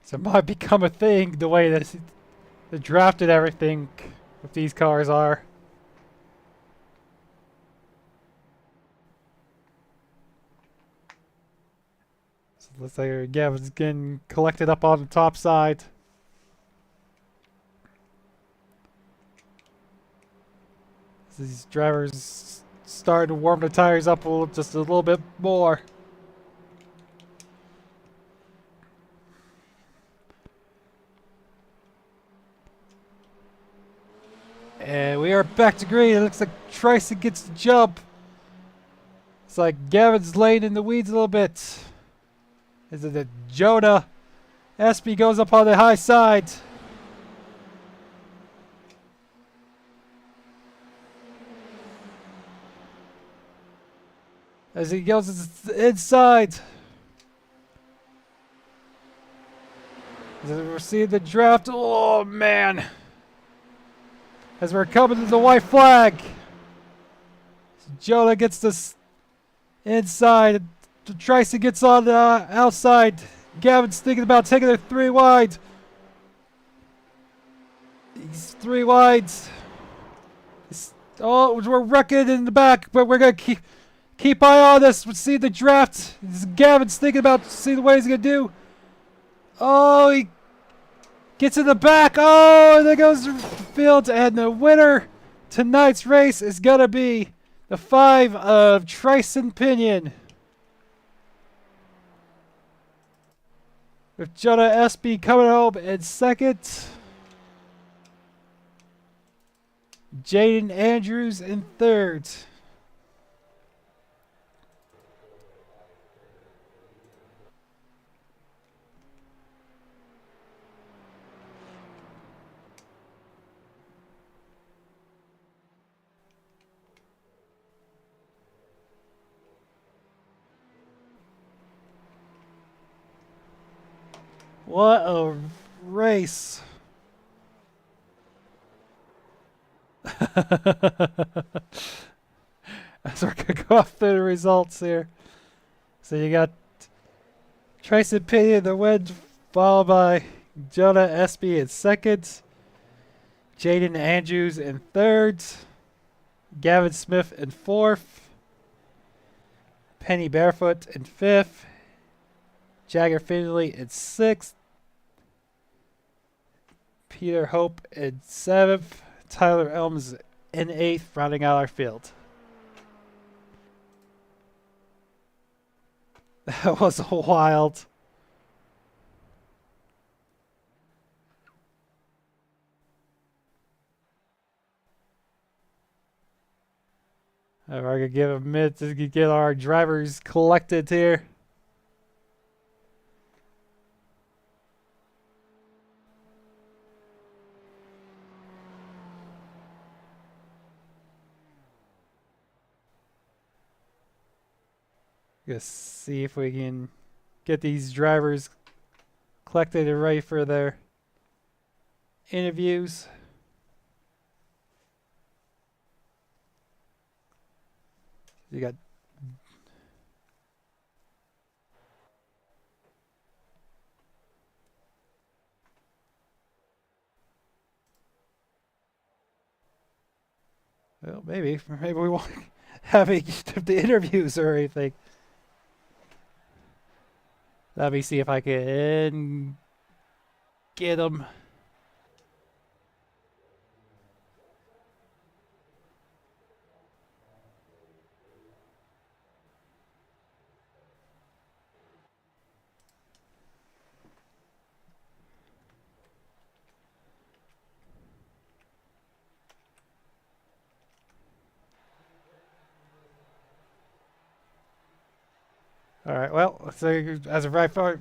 So it might become a thing the way that the draft and everything with these cars are. So let's say again, it's getting collected up on the top side. These drivers starting to warm the tires up just a little bit more. And we are back to green. It looks like Tricey gets the jump. It's like Gavin's laying in the weeds a little bit. Is it that Jonah Espey goes up on the high side? As he goes inside. As we're seeing the draft. Oh man. As we're coming to the white flag. Jonah gets this inside. Tricey gets on the outside. Gavin's thinking about taking it 3 wide. He's 3 wide. Oh, we're wrecking in the back, but we're going to keep eye on this. We'll see the draft. Gavin's thinking about see what he's going to do. Oh, he gets in the back. Oh, and there goes the field. And the winner tonight's race is going to be the 5 of Tricey Pinion. With Jonah Espey coming home in second. Jaden Andrews in third. What a race. As we're going to go off through the results here. So you got Tricey Pinion the win, followed by Jonah Espey in second. Jaden Andrews in third. Gavin Smith in fourth. Penny Barefoot in fifth. Jagger Finley in sixth. Peter Hope in seventh. Tyler Elms in eighth, rounding out our field. That was wild. We're going to give a minute to get our drivers collected here. Let's see if we can get these drivers collected and ready for their interviews. You got well, maybe we won't have the interviews or anything. Let me see if I can get them. All right. Well, so as of right now,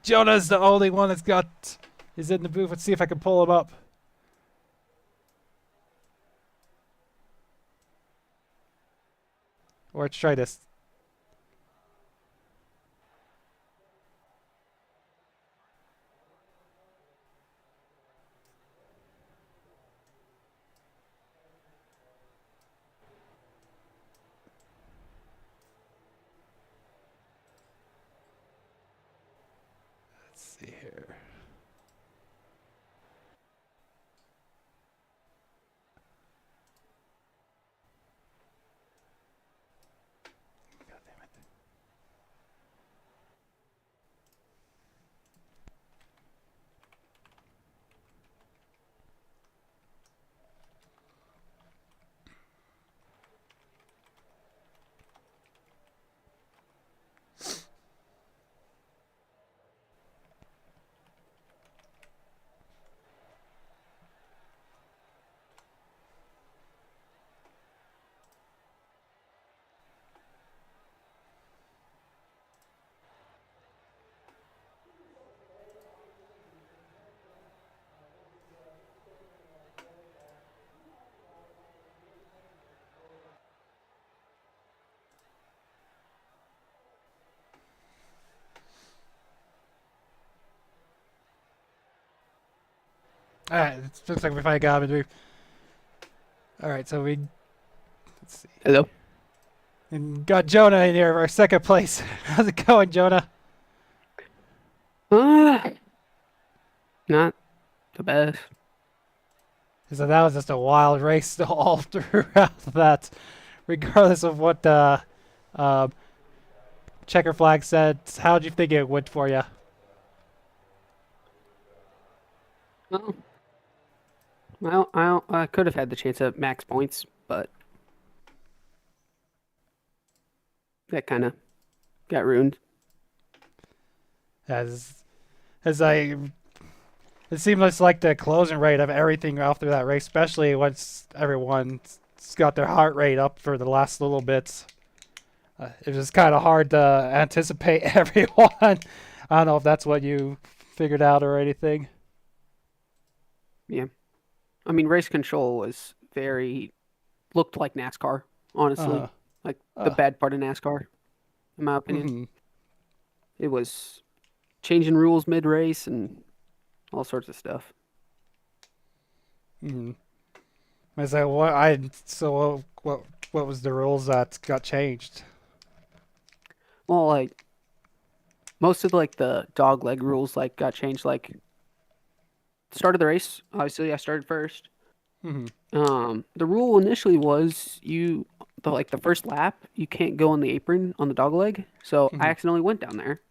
Jonah's the only one is in the booth. Let's see if I can pull him up. Or let's try this. Let's see here. God damn it. All right, it looks like we finally got him. All right, so let's see. Hello. And got Jonah in here, our second place. How's it going, Jonah? Not the best. So that was just a wild race all throughout that, regardless of what the checker flag said. How did you think it went for you? Well, I could have had the chance at max points, but that kind of got ruined. As it seems like the closing rate of everything after that race, especially once everyone's got their heart rate up for the last little bits. It was kind of hard to anticipate everyone. I don't know if that's what you figured out or anything. Yeah. I mean, race control was looked like NASCAR, honestly. Like the bad part of NASCAR, in my opinion. Mm-hmm. It was changing rules mid-race and all sorts of stuff. Mm-hmm. What was the rules that got changed? Well, like most of the dog leg rules got changed. Like start of the race, obviously I started first. Mm-hmm. The rule initially was the first lap you can't go on the apron on the dog leg. So I accidentally went down there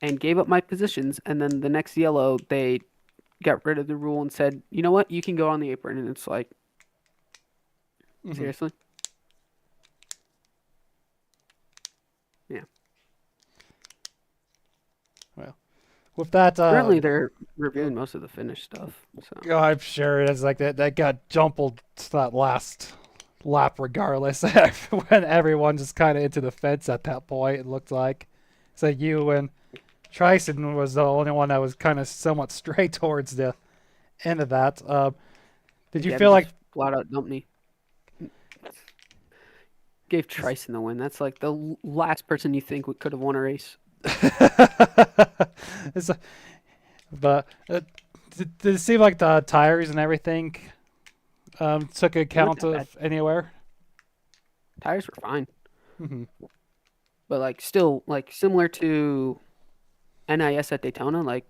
and gave up my positions, and then the next yellow they got rid of the rule and said, you know what, you can go on the apron, and it's like, seriously? Yeah. with that, Currently, they're reviewing most of the finished stuff. So I'm sure it's like that got jumbled to that last lap regardless when everyone just kind of into the fence at that point. It looked like so you and Tryson was the only one that was kind of somewhat straight towards the end of that. Did you Gavin feel like just flat out dumped me? Gave Tryson the win. That's like the last person you think could have won a race. it's a, but did it seem like the tires and everything took account that bad. of anywhere? Tires were fine, Mm-hmm. but like still like similar to NIS at Daytona, like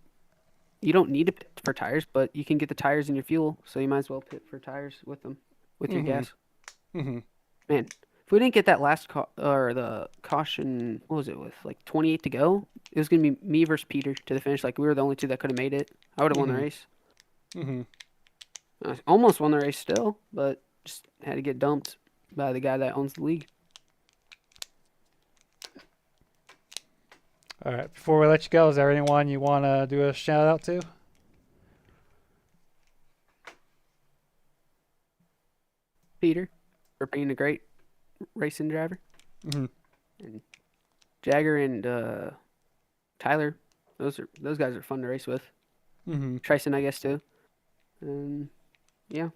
you don't need to pit for tires, but you can get the tires in your fuel, so you might as well pit for tires with them, with your gas. Mm-hmm. Man, if we didn't get that last or the caution, what was it with like 28 to go? It was gonna be me versus Peter to the finish. Like we were the only two that could have made it. I would have won the race. Mm-hmm. I almost won the race still, but just had to get dumped by the guy that owns the league. All right. Before we let you go, is there anyone you want to do a shout out to? Peter, for being a great racing driver. Mm-hmm. And Jagger and Tyler, those guys are fun to race with. Mm-hmm. Tryson, I guess too. And yeah.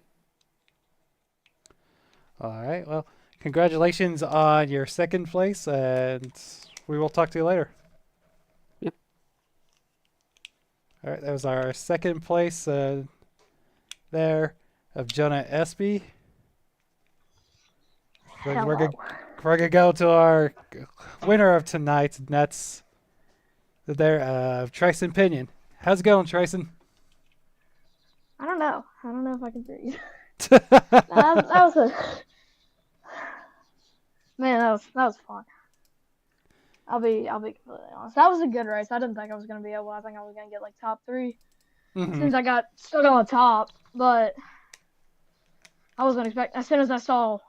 All right. Well, congratulations on your second place, and we will talk to you later. Yep. All right. That was our second place there of Jonah Espey. We're gonna go to our winner of tonight, and that's Tryson Pinion. How's it going, Tryson? I don't know. I don't know if I can breathe. that was a man. That was fun. I'll be completely honest. That was a good race. I didn't think I was gonna be able. I think I was gonna get like top 3 since I got stuck on the top, but I wasn't expecting. As soon as I saw, I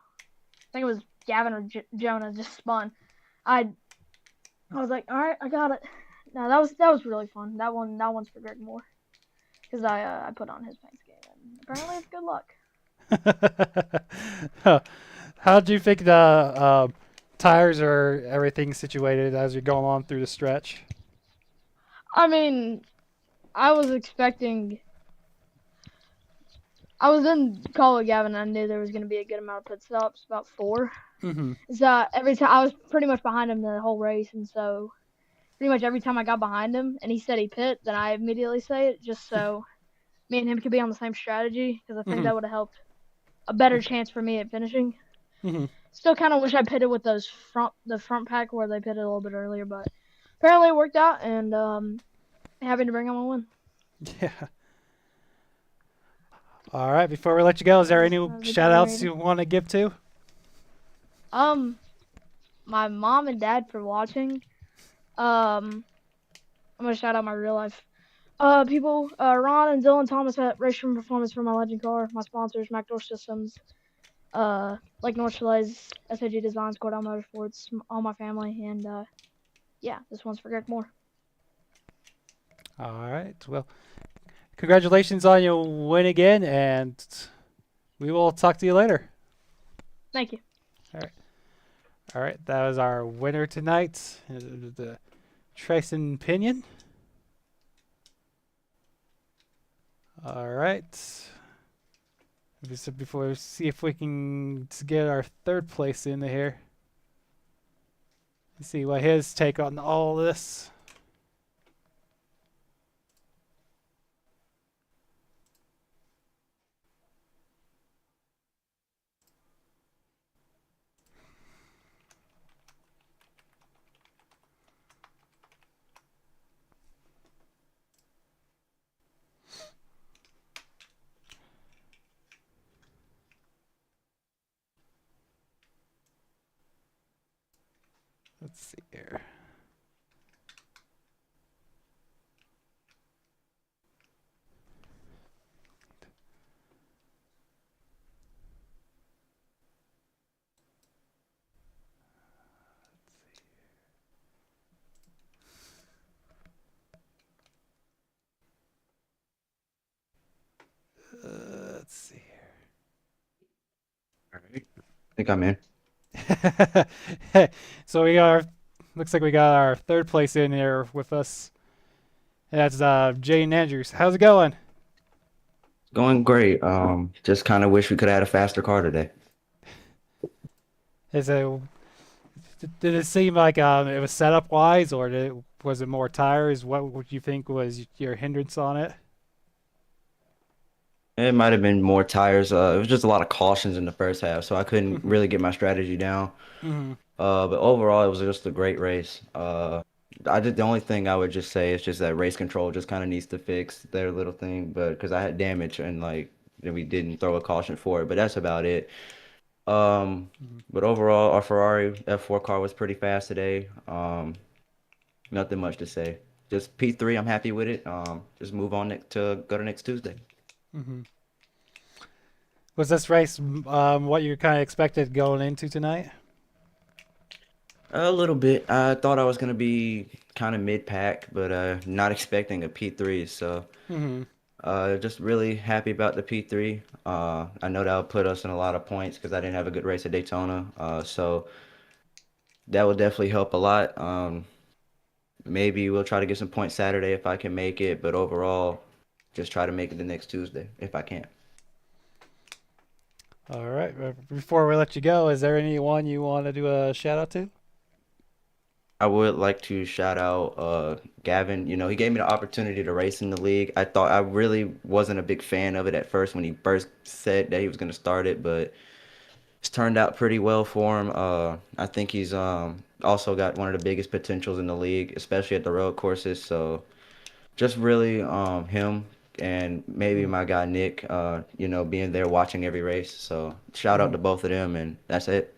think it was Gavin or Jonah just spun. I was like, all right, I got it. No, that was really fun. That one's for Greg Moore because I put on his paint scheme and apparently it's good luck. How do you think the tires or everything situated as you're going on through the stretch? I mean, I was expecting. I was in call with Gavin. And I knew there was going to be a good amount of pit stops, about 4. Mm-hmm. So every time I was pretty much behind him the whole race, and so pretty much every time I got behind him and he said he pit, then I immediately say it just so me and him could be on the same strategy because I think that would have helped a better chance for me at finishing. Mm-hmm. Still kind of wish I pitted with the front pack where they pitted a little bit earlier, but apparently it worked out, and happy to bring him a win. Yeah. All right. Before we let you go, is there any shout outs you want to give to? My mom and dad for watching. I'm gonna shout out my real life people. Ron and Dylan Thomas at Racing Performance for my legend car. My sponsors, MacDoor Systems, like North Chalet's, THDESIGNS, Cordell Motorsports, all my family, and yeah, this one's for Greg Moore. All right. Well, congratulations on your win again, and we will talk to you later. Thank you. All right. That was our winner tonight, the Tryson Pinion. All right. Before we see if we can get our third place in here. Let's see what his take on all this. Let's see here. All right. I think I'm in. So looks like we got our third place in here with us. And that's Jaden Andrews. How's it going? Going great. Just kind of wish we could have had a faster car today. Is it did it seem like it was setup wise, or was it more tires? What would you think was your hindrance on it? It might have been more tires. It was just a lot of cautions in the first half, so I couldn't really get my strategy down. Hmm. But overall, it was just a great race. The only thing I would just say is just that race control just kind of needs to fix their little thing, but because I had damage and like we didn't throw a caution for it, but that's about it. But overall, our Ferrari F4 car was pretty fast today. Nothing much to say. Just P3, I'm happy with it. Just move on to go to next Tuesday. Hmm. Was this race what you kind of expected going into tonight? A little bit. I thought I was gonna be kind of mid-pack, but not expecting a P3. So Hmm. just really happy about the P3. I know that'll put us in a lot of points because I didn't have a good race at Daytona. So that will definitely help a lot. Maybe we'll try to get some points Saturday if I can make it, but overall, just try to make it the next Tuesday if I can. All right. Before we let you go, is there anyone you want to do a shout out to? I would like to shout out Gavin. You know, he gave me the opportunity to race in the league. I thought I really wasn't a big fan of it at first when he first said that he was going to start it, but it's turned out pretty well for him. I think he's also got one of the biggest potentials in the league, especially at the road courses. So just really him and maybe my guy Nick, you know, being there watching every race. So shout out to both of them, and that's it.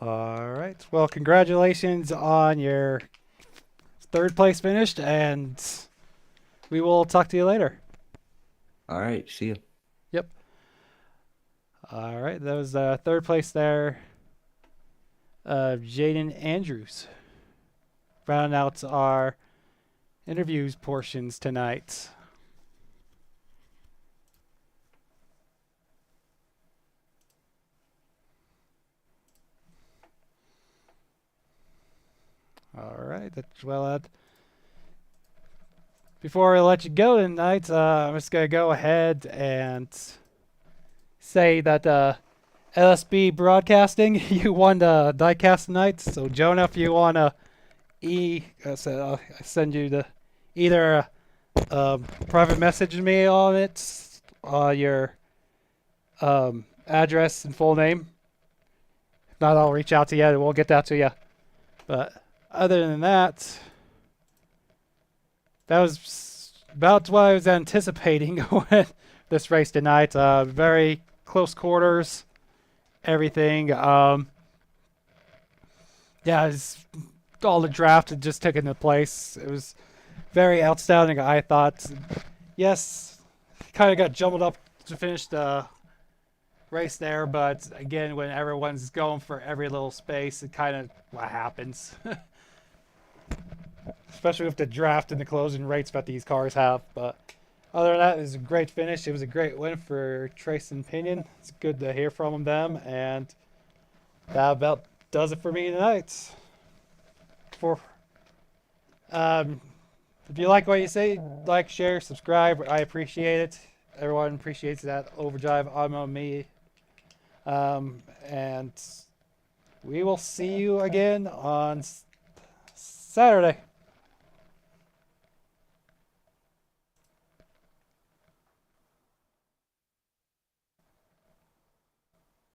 All right. Well, congratulations on your third place finished, and we will talk to you later. All right, see you. Yep. All right. That was third place there. Jaden Andrews. Rounding out our interviews portions tonight. All right. That's well. Before I let you go tonight, I'm just gonna go ahead and say that LSB Broadcasting, you won the diecast tonight. So Jonah, if you wanna I'll send you the either private message me on it, your address and full name. If not, I'll reach out to you and we'll get that to you. But other than that, that was about what I was anticipating with this race tonight. Very close quarters, everything. Yeah, all the draft had just taken the place. It was very outstanding, I thought. Yes, kind of got jumbled up to finish the race there, but again, when everyone's going for every little space, it kind of what happens. Especially with the draft and the closing rates that these cars have. But other than that, it was a great finish. It was a great win for Trace and Pinion. It's good to hear from them, and that about does it for me tonight. If you like what you say, like, share, subscribe. I appreciate it. Everyone appreciates that. Overdrive Automotive Media. And we will see you again on Saturday.